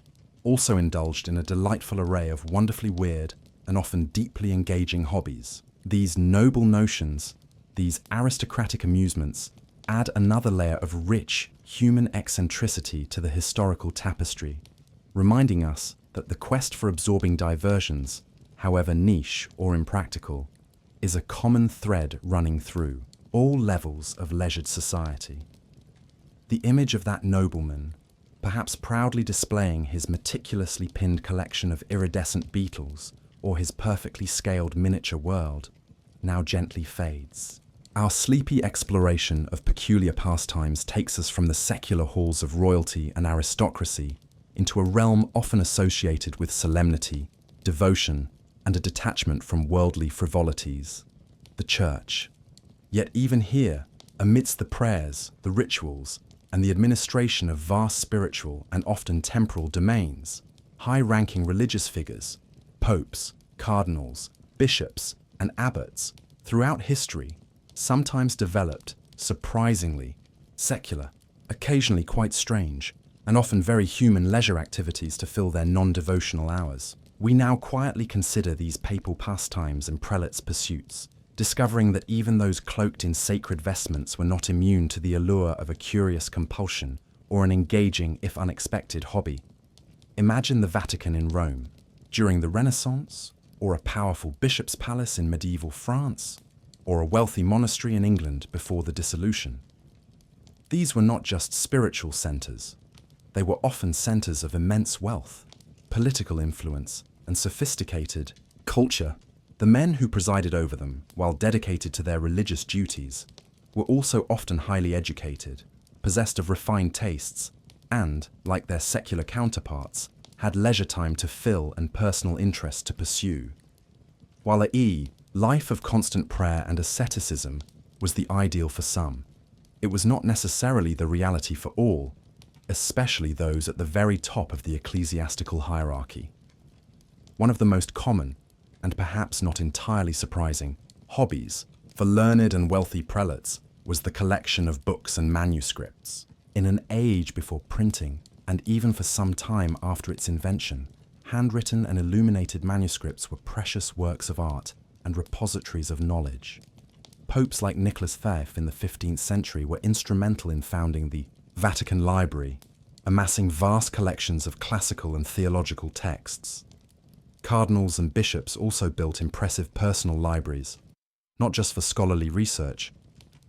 S1: also indulged in a delightful array of wonderfully weird and often deeply engaging hobbies. These noble notions, these aristocratic amusements, add another layer of rich human eccentricity to the historical tapestry, reminding us that the quest for absorbing diversions, however niche or impractical, is a common thread running through all levels of leisured society. The image of that nobleman, perhaps proudly displaying his meticulously pinned collection of iridescent beetles or his perfectly scaled miniature world, now gently fades. Our sleepy exploration of peculiar pastimes takes us from the secular halls of royalty and aristocracy into a realm often associated with solemnity, devotion, and a detachment from worldly frivolities, the church. Yet even here, amidst the prayers, the rituals, and the administration of vast spiritual and often temporal domains, high-ranking religious figures, popes, cardinals, bishops, and abbots, throughout history, sometimes developed, surprisingly, secular, occasionally quite strange, and often very human leisure activities to fill their non-devotional hours. We now quietly consider these papal pastimes and prelates' pursuits, discovering that even those cloaked in sacred vestments were not immune to the allure of a curious compulsion or an engaging, if unexpected, hobby. Imagine the Vatican in Rome during the Renaissance, or a powerful bishop's palace in medieval France, or a wealthy monastery in England before the dissolution. These were not just spiritual centers. They were often centers of immense wealth, political influence, and sophisticated culture. The men who presided over them, while dedicated to their religious duties, were also often highly educated, possessed of refined tastes, and, like their secular counterparts, had leisure time to fill and personal interest to pursue. While a life of constant prayer and asceticism was the ideal for some, it was not necessarily the reality for all, especially those at the very top of the ecclesiastical hierarchy. One of the most common, and perhaps not entirely surprising, hobbies for learned and wealthy prelates was the collection of books and manuscripts. In an age before printing, and even for some time after its invention, handwritten and illuminated manuscripts were precious works of art and repositories of knowledge. Popes like Nicholas V in the 15th century were instrumental in founding the Vatican Library, amassing vast collections of classical and theological texts. Cardinals and bishops also built impressive personal libraries, not just for scholarly research,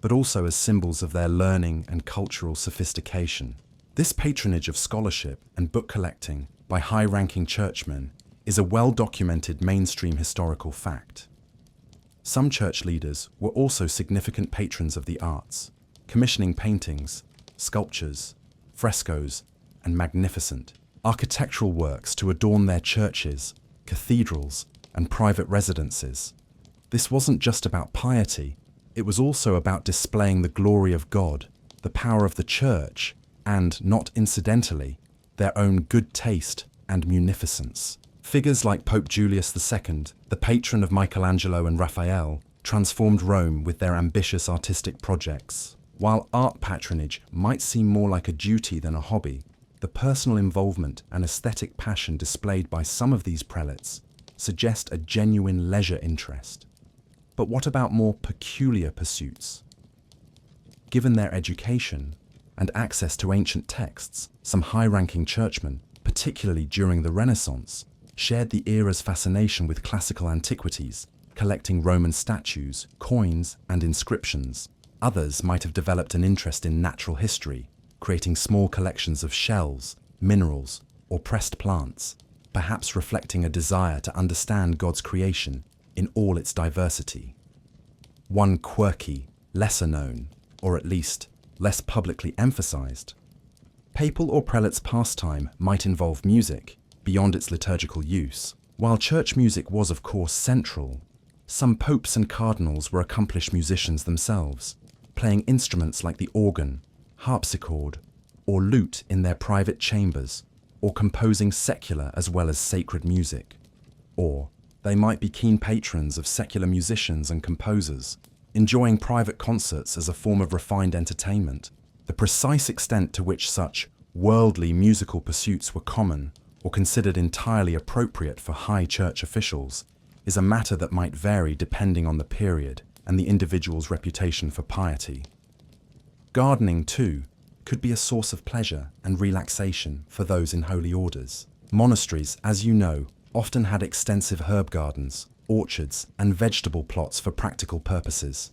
S1: but also as symbols of their learning and cultural sophistication. This patronage of scholarship and book collecting by high-ranking churchmen is a well-documented mainstream historical fact. Some church leaders were also significant patrons of the arts, commissioning paintings, sculptures, frescoes, and magnificent architectural works to adorn their churches, cathedrals, and private residences. This wasn't just about piety, it was also about displaying the glory of God, the power of the church, and, not incidentally, their own good taste and munificence. Figures like Pope Julius II, the patron of Michelangelo and Raphael, transformed Rome with their ambitious artistic projects. While art patronage might seem more like a duty than a hobby, the personal involvement and aesthetic passion displayed by some of these prelates suggest a genuine leisure interest. But what about more peculiar pursuits? Given their education and access to ancient texts, some high-ranking churchmen, particularly during the Renaissance, shared the era's fascination with classical antiquities, collecting Roman statues, coins, and inscriptions. Others might have developed an interest in natural history, creating small collections of shells, minerals, or pressed plants, perhaps reflecting a desire to understand God's creation in all its diversity. One quirky, lesser known, or at least less publicly emphasized. Papal or prelate's pastime might involve music, beyond its liturgical use. While church music was of course central, some popes and cardinals were accomplished musicians themselves, playing instruments like the organ, harpsichord, or lute in their private chambers, or composing secular as well as sacred music. Or they might be keen patrons of secular musicians and composers, enjoying private concerts as a form of refined entertainment. The precise extent to which such worldly musical pursuits were common or considered entirely appropriate for high church officials is a matter that might vary depending on the period and the individual's reputation for piety. Gardening, too, could be a source of pleasure and relaxation for those in holy orders. Monasteries, as you know, often had extensive herb gardens, orchards, and vegetable plots for practical purposes.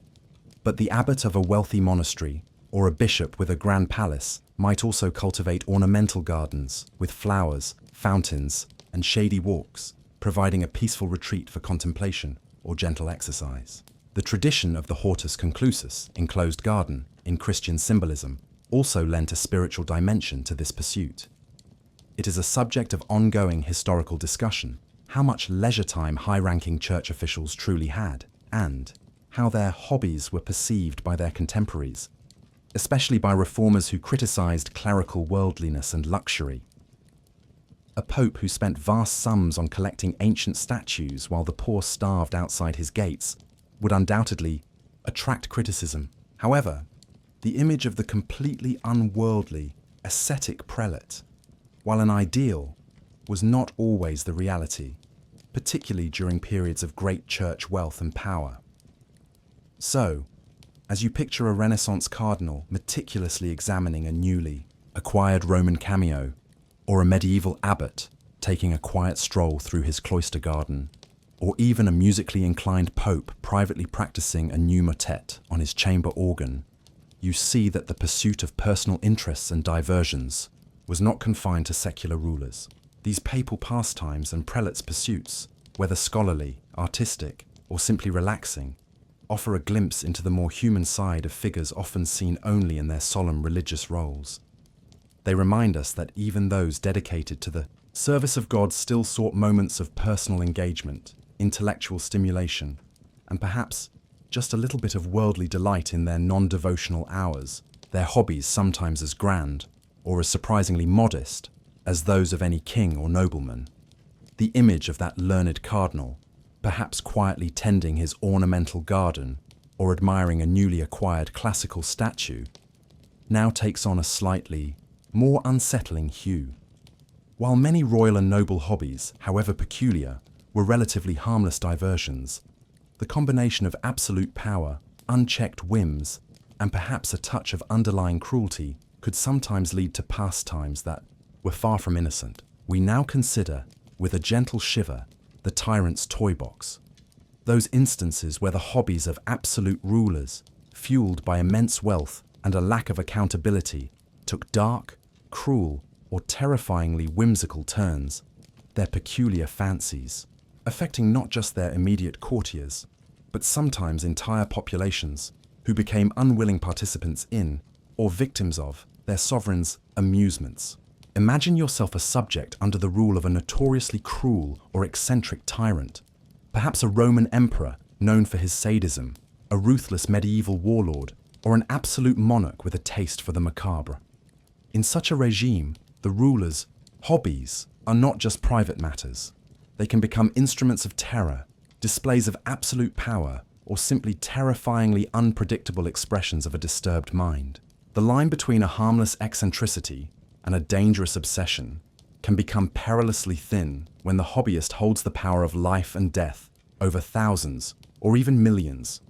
S1: But the abbot of a wealthy monastery, or a bishop with a grand palace, might also cultivate ornamental gardens with flowers, fountains, and shady walks, providing a peaceful retreat for contemplation or gentle exercise. The tradition of the hortus conclusus, enclosed garden, in Christian symbolism, also lent a spiritual dimension to this pursuit. It is a subject of ongoing historical discussion, how much leisure time high-ranking church officials truly had, and how their hobbies were perceived by their contemporaries, especially by reformers who criticized clerical worldliness and luxury. A pope who spent vast sums on collecting ancient statues while the poor starved outside his gates would undoubtedly attract criticism. However, the image of the completely unworldly, ascetic prelate, while an ideal, was not always the reality, particularly during periods of great church wealth and power. So, as you picture a Renaissance cardinal meticulously examining a newly acquired Roman cameo, or a medieval abbot taking a quiet stroll through his cloister garden, or even a musically inclined pope privately practicing a new motet on his chamber organ, you see that the pursuit of personal interests and diversions was not confined to secular rulers. These papal pastimes and prelates' pursuits, whether scholarly, artistic, or simply relaxing, offer a glimpse into the more human side of figures often seen only in their solemn religious roles. They remind us that even those dedicated to the service of God still sought moments of personal engagement, intellectual stimulation, and perhaps just a little bit of worldly delight in their non-devotional hours, their hobbies sometimes as grand, or as surprisingly modest, as those of any king or nobleman. The image of that learned cardinal, perhaps quietly tending his ornamental garden or admiring a newly acquired classical statue, now takes on a slightly more unsettling hue. While many royal and noble hobbies, however peculiar, were relatively harmless diversions, the combination of absolute power, unchecked whims, and perhaps a touch of underlying cruelty could sometimes lead to pastimes that were far from innocent. We now consider, with a gentle shiver, the tyrant's toy box. Those instances where the hobbies of absolute rulers, fueled by immense wealth and a lack of accountability, took dark, cruel, or terrifyingly whimsical turns, their peculiar fancies, affecting not just their immediate courtiers, but sometimes entire populations who became unwilling participants in, or victims of, their sovereign's amusements. Imagine yourself a subject under the rule of a notoriously cruel or eccentric tyrant, perhaps a Roman emperor known for his sadism, a ruthless medieval warlord, or an absolute monarch with a taste for the macabre. In such a regime, the ruler's hobbies are not just private matters. They can become instruments of terror, displays of absolute power, or simply terrifyingly unpredictable expressions of a disturbed mind. The line between a harmless eccentricity and a dangerous obsession can become perilously thin when the hobbyist holds the power of life and death over thousands or even millions.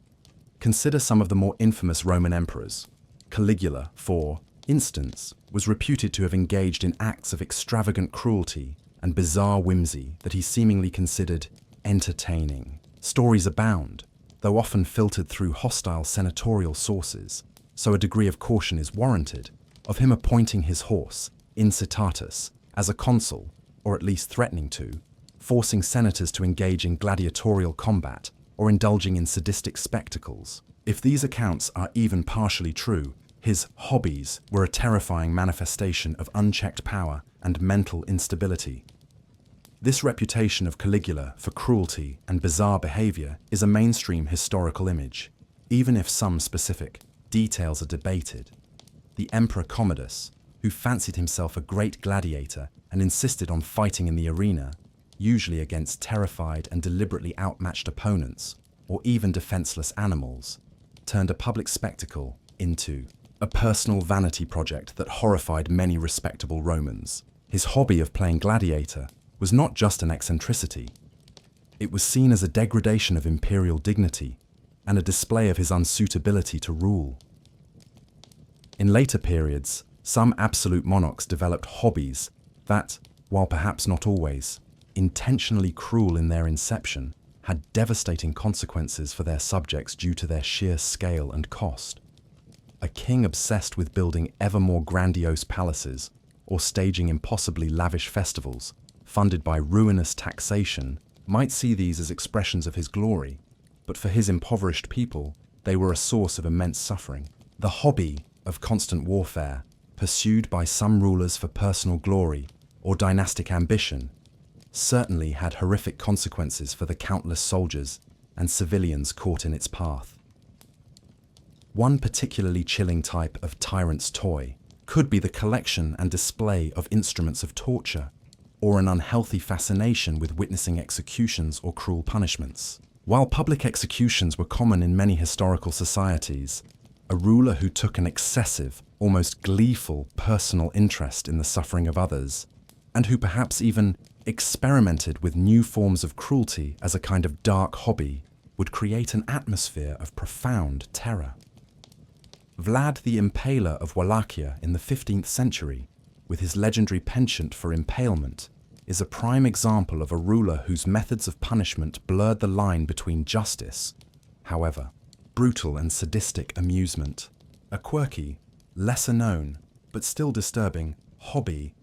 S1: Consider some of the more infamous Roman emperors. Caligula, for instance, was reputed to have engaged in acts of extravagant cruelty and bizarre whimsy that he seemingly considered entertaining. Stories abound, though often filtered through hostile senatorial sources, so a degree of caution is warranted, of him appointing his horse, incitatus, as a consul, or at least threatening to, forcing senators to engage in gladiatorial combat or indulging in sadistic spectacles. If these accounts are even partially true, his hobbies were a terrifying manifestation of unchecked power and mental instability. This reputation of Caligula for cruelty and bizarre behavior is a mainstream historical image, even if some specific details are debated. The Emperor Commodus, who fancied himself a great gladiator and insisted on fighting in the arena, usually against terrified and deliberately outmatched opponents, or even defenseless animals, turned a public spectacle into a personal vanity project that horrified many respectable Romans. His hobby of playing gladiator was not just an eccentricity. It was seen as a degradation of imperial dignity and a display of his unsuitability to rule. In later periods, some absolute monarchs developed hobbies that, while perhaps not always intentionally cruel in their inception, had devastating consequences for their subjects due to their sheer scale and cost. A king obsessed with building ever more grandiose palaces or staging impossibly lavish festivals, funded by ruinous taxation, might see these as expressions of his glory, but for his impoverished people, they were a source of immense suffering. The hobby of constant warfare, pursued by some rulers for personal glory or dynastic ambition, certainly had horrific consequences for the countless soldiers and civilians caught in its path. One particularly chilling type of tyrant's toy could be the collection and display of instruments of torture, or an unhealthy fascination with witnessing executions or cruel punishments. While public executions were common in many historical societies, a ruler who took an excessive, almost gleeful personal interest in the suffering of others, and who perhaps even experimented with new forms of cruelty as a kind of dark hobby, would create an atmosphere of profound terror. Vlad the Impaler of Wallachia in the 15th century, with his legendary penchant for impalement, is a prime example of a ruler whose methods of punishment blurred the line between justice, however, brutal and sadistic amusement. A quirky, lesser-known, but still disturbing hobby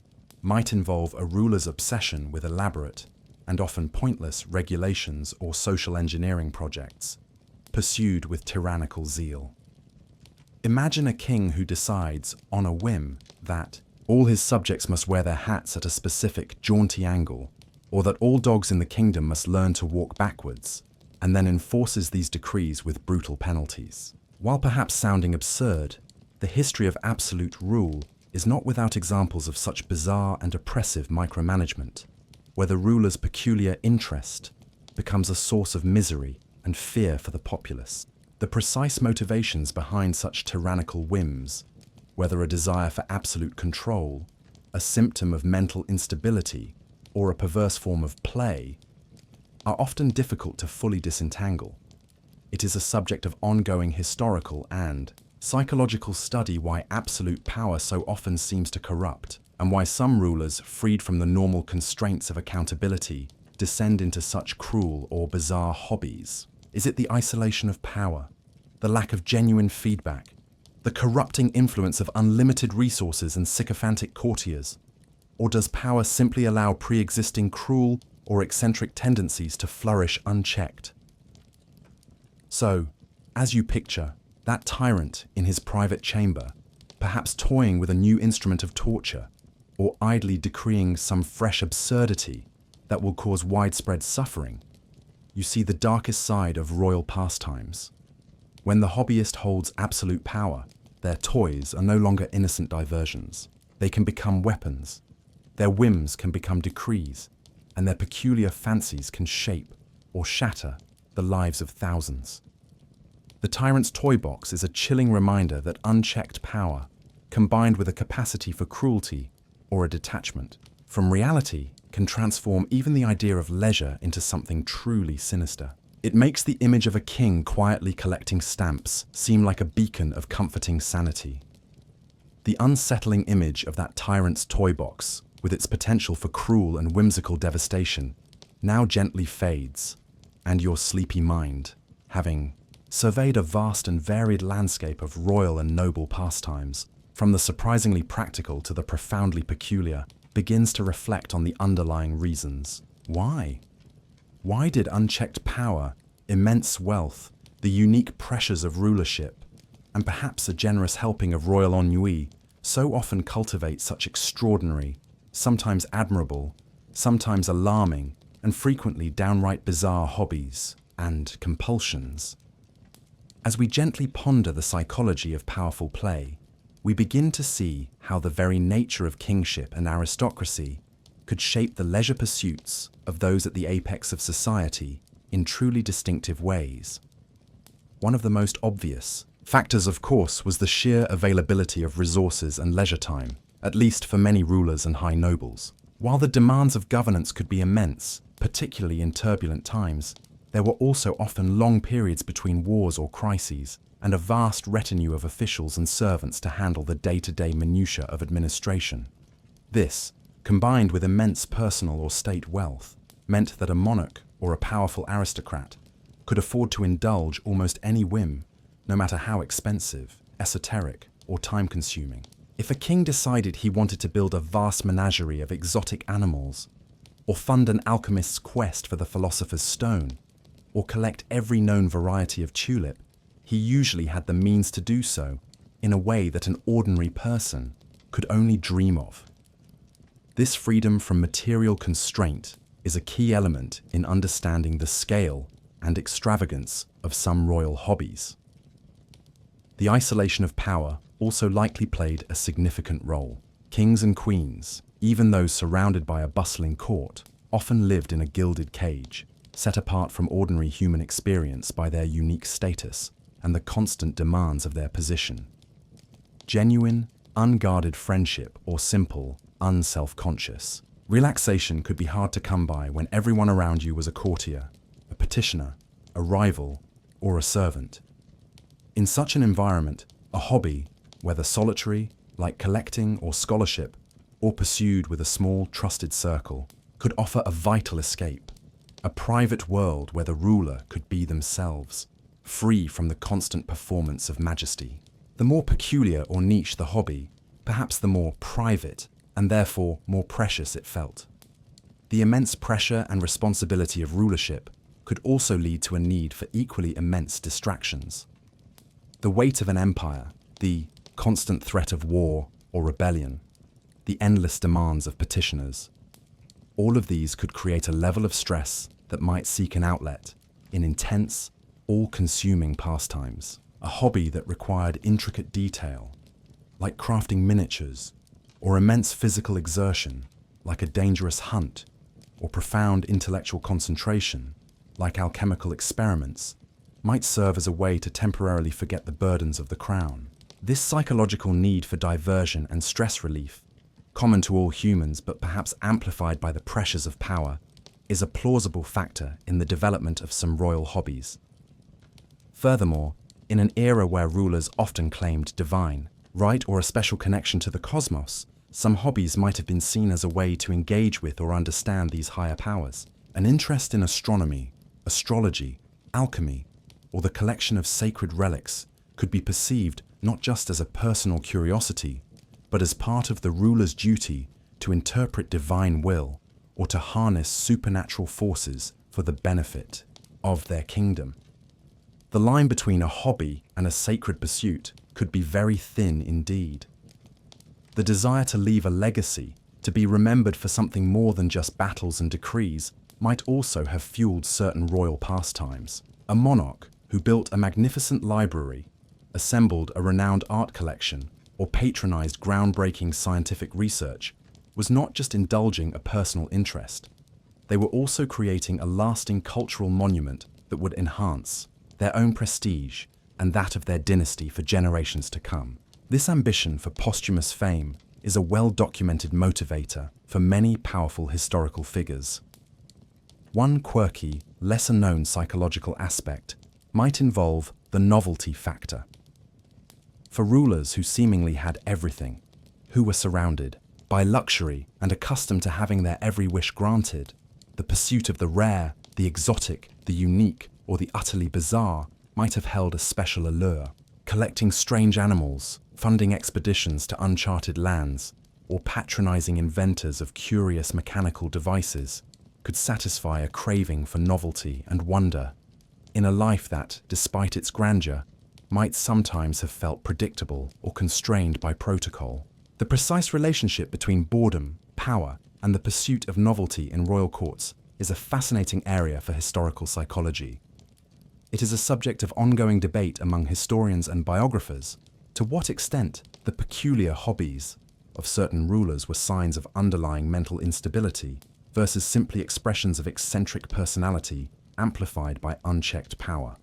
S1: might involve a ruler's obsession with elaborate and often pointless regulations or social engineering projects, pursued with tyrannical zeal. Imagine a king who decides, on a whim, that all his subjects must wear their hats at a specific jaunty angle, or that all dogs in the kingdom must learn to walk backwards, and then enforces these decrees with brutal penalties. While perhaps sounding absurd, the history of absolute rule is not without examples of such bizarre and oppressive micromanagement, where the ruler's peculiar interest becomes a source of misery and fear for the populace. The precise motivations behind such tyrannical whims whether a desire for absolute control, a symptom of mental instability, or a perverse form of play, are often difficult to fully disentangle. It is a subject of ongoing historical and psychological study why absolute power so often seems to corrupt, and why some rulers, freed from the normal constraints of accountability, descend into such cruel or bizarre hobbies. Is it the isolation of power, the lack of genuine feedback, the corrupting influence of unlimited resources and sycophantic courtiers? Or does power simply allow pre-existing cruel or eccentric tendencies to flourish unchecked? So, as you picture, that tyrant in his private chamber, perhaps toying with a new instrument of torture, or idly decreeing some fresh absurdity that will cause widespread suffering, you see the darkest side of royal pastimes. When the hobbyist holds absolute power, their toys are no longer innocent diversions. They can become weapons. Their whims can become decrees, and their peculiar fancies can shape or shatter the lives of thousands. The tyrant's toy box is a chilling reminder that unchecked power, combined with a capacity for cruelty or a detachment from reality, can transform even the idea of leisure into something truly sinister. It makes the image of a king quietly collecting stamps seem like a beacon of comforting sanity. The unsettling image of that tyrant's toy box, with its potential for cruel and whimsical devastation, now gently fades, and your sleepy mind, having surveyed a vast and varied landscape of royal and noble pastimes, from the surprisingly practical to the profoundly peculiar, begins to reflect on the underlying reasons. Why? Why did unchecked power, immense wealth, the unique pressures of rulership, and perhaps a generous helping of royal ennui so often cultivate such extraordinary, sometimes admirable, sometimes alarming, and frequently downright bizarre hobbies and compulsions? As we gently ponder the psychology of powerful play, we begin to see how the very nature of kingship and aristocracy could shape the leisure pursuits of those at the apex of society in truly distinctive ways. One of the most obvious factors, of course, was the sheer availability of resources and leisure time, at least for many rulers and high nobles. While the demands of governance could be immense, particularly in turbulent times, there were also often long periods between wars or crises, and a vast retinue of officials and servants to handle the day-to-day minutiae of administration. This, combined with immense personal or state wealth, meant that a monarch or a powerful aristocrat could afford to indulge almost any whim, no matter how expensive, esoteric, or time-consuming. If a king decided he wanted to build a vast menagerie of exotic animals, or fund an alchemist's quest for the philosopher's stone, or collect every known variety of tulip, he usually had the means to do so in a way that an ordinary person could only dream of. This freedom from material constraint is a key element in understanding the scale and extravagance of some royal hobbies. The isolation of power also likely played a significant role. Kings and queens, even those surrounded by a bustling court, often lived in a gilded cage, set apart from ordinary human experience by their unique status and the constant demands of their position. Genuine, unguarded friendship or simple, unself-conscious relaxation could be hard to come by when everyone around you was a courtier, a petitioner, a rival, or a servant. In such an environment, a hobby, whether solitary, like collecting or scholarship, or pursued with a small, trusted circle, could offer a vital escape, a private world where the ruler could be themselves, free from the constant performance of majesty. The more peculiar or niche the hobby, perhaps the more private and therefore more precious it felt. The immense pressure and responsibility of rulership could also lead to a need for equally immense distractions. The weight of an empire, the constant threat of war or rebellion, the endless demands of petitioners, all of these could create a level of stress that might seek an outlet in intense, all-consuming pastimes. A hobby that required intricate detail, like crafting miniatures, or immense physical exertion, like a dangerous hunt, or profound intellectual concentration, like alchemical experiments, might serve as a way to temporarily forget the burdens of the crown. This psychological need for diversion and stress relief, common to all humans but perhaps amplified by the pressures of power, is a plausible factor in the development of some royal hobbies. Furthermore, in an era where rulers often claimed divine right or a special connection to the cosmos, some hobbies might have been seen as a way to engage with or understand these higher powers. An interest in astronomy, astrology, alchemy, or the collection of sacred relics could be perceived not just as a personal curiosity, but as part of the ruler's duty to interpret divine will or to harness supernatural forces for the benefit of their kingdom. The line between a hobby and a sacred pursuit could be very thin indeed. The desire to leave a legacy, to be remembered for something more than just battles and decrees, might also have fueled certain royal pastimes. A monarch who built a magnificent library, assembled a renowned art collection, or patronized groundbreaking scientific research was not just indulging a personal interest. They were also creating a lasting cultural monument that would enhance their own prestige and that of their dynasty for generations to come. This ambition for posthumous fame is a well-documented motivator for many powerful historical figures. One quirky, lesser-known psychological aspect might involve the novelty factor. For rulers who seemingly had everything, who were surrounded by luxury and accustomed to having their every wish granted, the pursuit of the rare, the exotic, the unique, or the utterly bizarre might have held a special allure. Collecting strange animals, funding expeditions to uncharted lands, or patronizing inventors of curious mechanical devices could satisfy a craving for novelty and wonder in a life that, despite its grandeur, might sometimes have felt predictable or constrained by protocol. The precise relationship between boredom, power, and the pursuit of novelty in royal courts is a fascinating area for historical psychology. It is a subject of ongoing debate among historians and biographers to what extent the peculiar hobbies of certain rulers were signs of underlying mental instability versus simply expressions of eccentric personality amplified by unchecked power.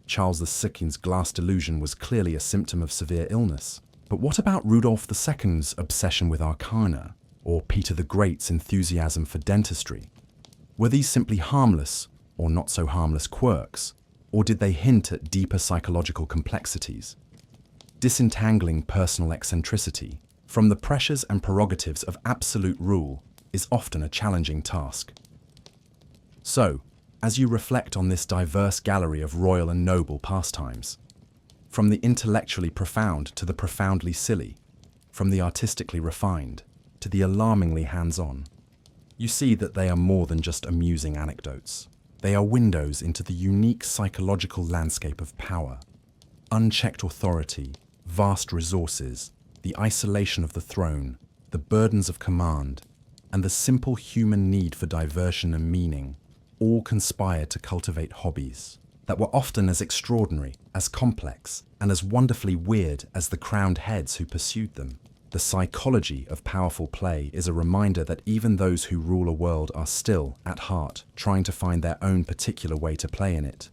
S1: Charles II's glass delusion was clearly a symptom of severe illness. But what about Rudolf II's obsession with arcana, or Peter the Great's enthusiasm for dentistry? Were these simply harmless, or not so harmless quirks, or did they hint at deeper psychological complexities? Disentangling personal eccentricity from the pressures and prerogatives of absolute rule is often a challenging task. So, as you reflect on this diverse gallery of royal and noble pastimes, from the intellectually profound to the profoundly silly, from the artistically refined to the alarmingly hands-on, you see that they are more than just amusing anecdotes. They are windows into the unique psychological landscape of power, unchecked authority, vast resources, the isolation of the throne, the burdens of command, and the simple human need for diversion and meaning all conspired to cultivate hobbies that were often as extraordinary, as complex, and as wonderfully weird as the crowned heads who pursued them. The psychology of powerful play is a reminder that even those who rule a world are still, at heart, trying to find their own particular way to play in it.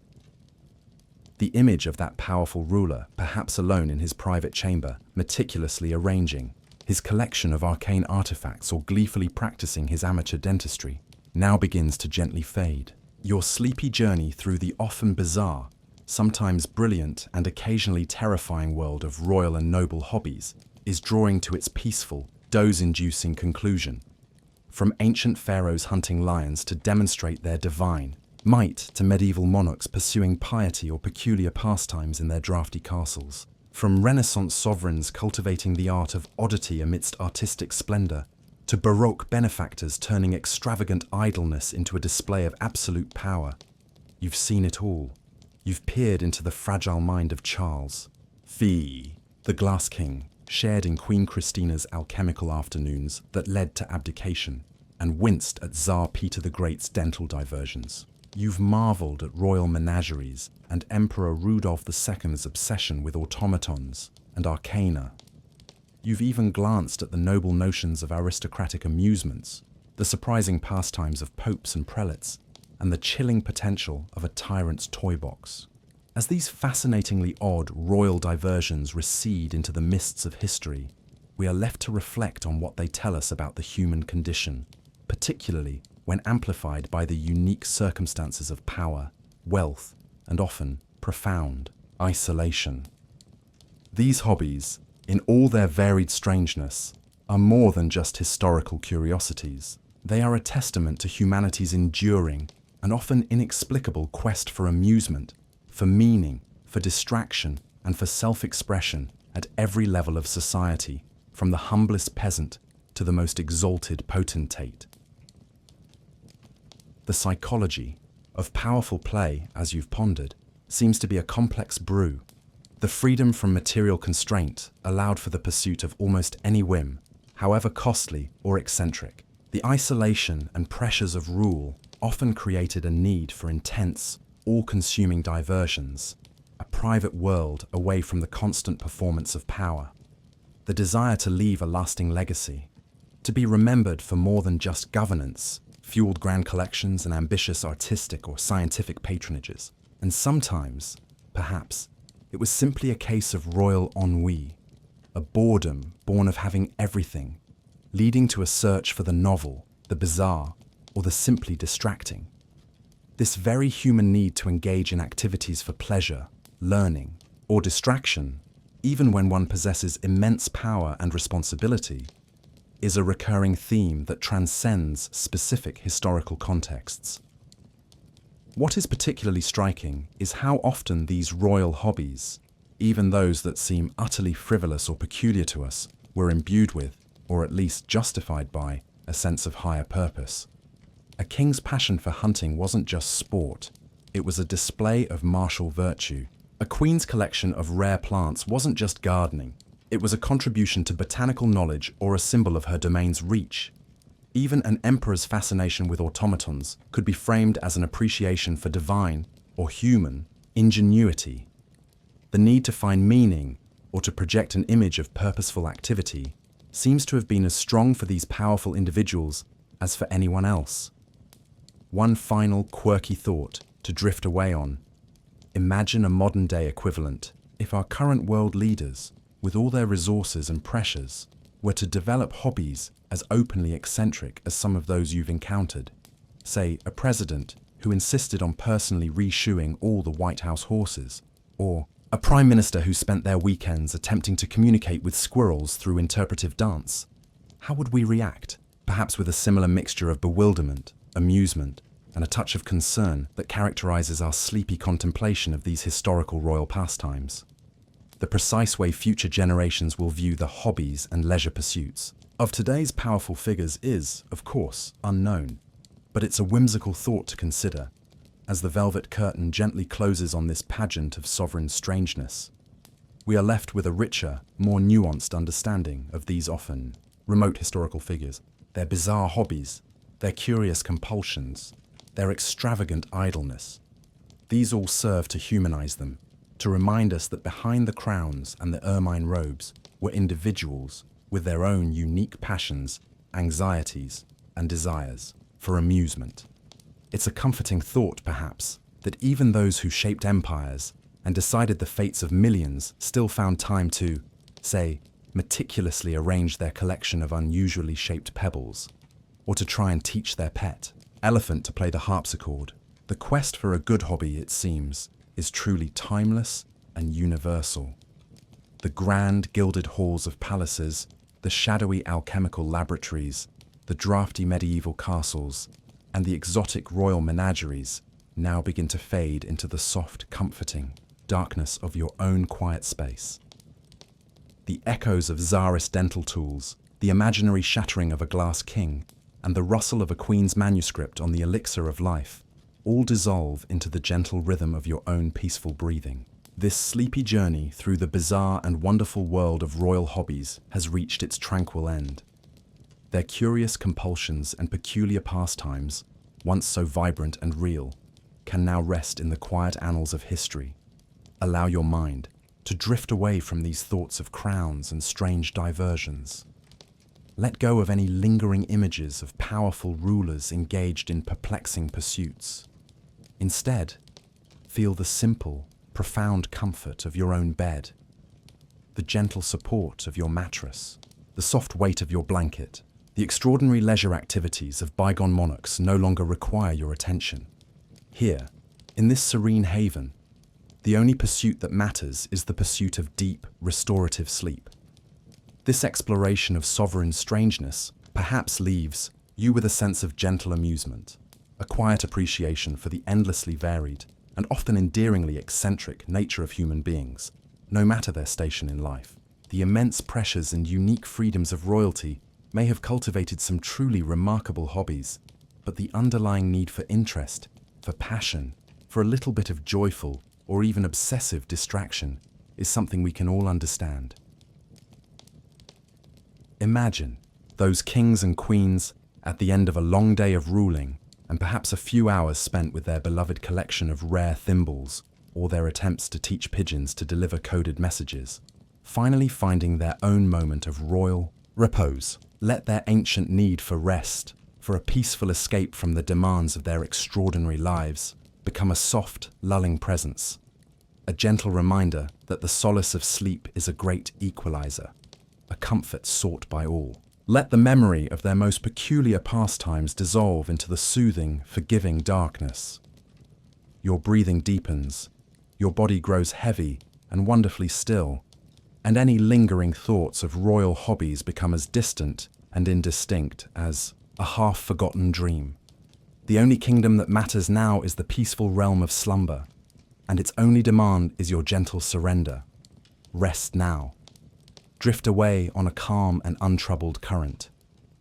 S1: The image of that powerful ruler, perhaps alone in his private chamber, meticulously arranging his collection of arcane artifacts or gleefully practicing his amateur dentistry, now begins to gently fade. Your sleepy journey through the often bizarre, sometimes brilliant and occasionally terrifying world of royal and noble hobbies is drawing to its peaceful, doze-inducing conclusion. From ancient pharaohs hunting lions to demonstrate their divine might to medieval monarchs pursuing piety or peculiar pastimes in their drafty castles. From Renaissance sovereigns cultivating the art of oddity amidst artistic splendor, to Baroque benefactors turning extravagant idleness into a display of absolute power. You've seen it all. You've peered into the fragile mind of Charles, the Glass King, shared in Queen Christina's alchemical afternoons that led to abdication, and winced at Tsar Peter the Great's dental diversions. You've marveled at royal menageries and Emperor Rudolf II's obsession with automatons and arcana. You've even glanced at the noble notions of aristocratic amusements, the surprising pastimes of popes and prelates, and the chilling potential of a tyrant's toy box. As these fascinatingly odd royal diversions recede into the mists of history, we are left to reflect on what they tell us about the human condition, particularly when amplified by the unique circumstances of power, wealth, and often profound isolation. These hobbies, in all their varied strangeness, are more than just historical curiosities. They are a testament to humanity's enduring and often inexplicable quest for amusement, for meaning, for distraction, and for self-expression at every level of society, from the humblest peasant to the most exalted potentate. The psychology of powerful play, as you've pondered, seems to be a complex brew. The freedom from material constraint allowed for the pursuit of almost any whim, however costly or eccentric. The isolation and pressures of rule often created a need for intense, all-consuming diversions, a private world away from the constant performance of power. The desire to leave a lasting legacy, to be remembered for more than just governance, fueled grand collections and ambitious artistic or scientific patronages. And sometimes, perhaps, it was simply a case of royal ennui, a boredom born of having everything, leading to a search for the novel, the bizarre, or the simply distracting. This very human need to engage in activities for pleasure, learning, or distraction, even when one possesses immense power and responsibility, is a recurring theme that transcends specific historical contexts. What is particularly striking is how often these royal hobbies, even those that seem utterly frivolous or peculiar to us, were imbued with, or at least justified by, a sense of higher purpose. A king's passion for hunting wasn't just sport, it was a display of martial virtue. A queen's collection of rare plants wasn't just gardening, it was a contribution to botanical knowledge or a symbol of her domain's reach. Even an emperor's fascination with automatons could be framed as an appreciation for divine, or human, ingenuity. The need to find meaning, or to project an image of purposeful activity, seems to have been as strong for these powerful individuals as for anyone else. One final quirky thought to drift away on. Imagine a modern-day equivalent if our current world leaders, with all their resources and pressures, were to develop hobbies as openly eccentric as some of those you've encountered. Say, a president who insisted on personally reshoeing all the White House horses, or a prime minister who spent their weekends attempting to communicate with squirrels through interpretive dance. How would we react? Perhaps with a similar mixture of bewilderment, amusement, and a touch of concern that characterizes our sleepy contemplation of these historical royal pastimes. The precise way future generations will view the hobbies and leisure pursuits of today's powerful figures is, of course, unknown, but it's a whimsical thought to consider as the velvet curtain gently closes on this pageant of sovereign strangeness. We are left with a richer, more nuanced understanding of these often remote historical figures, their bizarre hobbies, their curious compulsions, their extravagant idleness. These all serve to humanize them, to remind us that behind the crowns and the ermine robes were individuals with their own unique passions, anxieties, and desires for amusement. It's a comforting thought, perhaps, that even those who shaped empires and decided the fates of millions still found time to, say, meticulously arrange their collection of unusually shaped pebbles, or to try and teach their pet elephant to play the harpsichord. The quest for a good hobby, it seems, is truly timeless and universal. The grand gilded halls of palaces, the shadowy alchemical laboratories, the drafty medieval castles, and the exotic royal menageries now begin to fade into the soft, comforting darkness of your own quiet space. The echoes of czarist dental tools, the imaginary shattering of a glass king, and the rustle of a queen's manuscript on the elixir of life all dissolve into the gentle rhythm of your own peaceful breathing. This sleepy journey through the bizarre and wonderful world of royal hobbies has reached its tranquil end. Their curious compulsions and peculiar pastimes, once so vibrant and real, can now rest in the quiet annals of history. Allow your mind to drift away from these thoughts of crowns and strange diversions. Let go of any lingering images of powerful rulers engaged in perplexing pursuits. Instead, feel the simple, profound comfort of your own bed, the gentle support of your mattress, the soft weight of your blanket. The extraordinary leisure activities of bygone monarchs no longer require your attention. Here, in this serene haven, the only pursuit that matters is the pursuit of deep, restorative sleep. This exploration of sovereign strangeness perhaps leaves you with a sense of gentle amusement, a quiet appreciation for the endlessly varied and often endearingly eccentric nature of human beings, no matter their station in life. The immense pressures and unique freedoms of royalty may have cultivated some truly remarkable hobbies, but the underlying need for interest, for passion, for a little bit of joyful or even obsessive distraction is something we can all understand. Imagine those kings and queens at the end of a long day of ruling and perhaps a few hours spent with their beloved collection of rare thimbles or their attempts to teach pigeons to deliver coded messages, finally finding their own moment of royal repose. Let their ancient need for rest, for a peaceful escape from the demands of their extraordinary lives, become a soft, lulling presence, a gentle reminder that the solace of sleep is a great equalizer, a comfort sought by all. Let the memory of their most peculiar pastimes dissolve into the soothing, forgiving darkness. Your breathing deepens, your body grows heavy and wonderfully still, and any lingering thoughts of royal hobbies become as distant and indistinct as a half-forgotten dream. The only kingdom that matters now is the peaceful realm of slumber, and its only demand is your gentle surrender. Rest now. Drift away on a calm and untroubled current.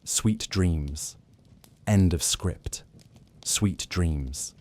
S1: Sweet dreams. End of script. Sweet dreams.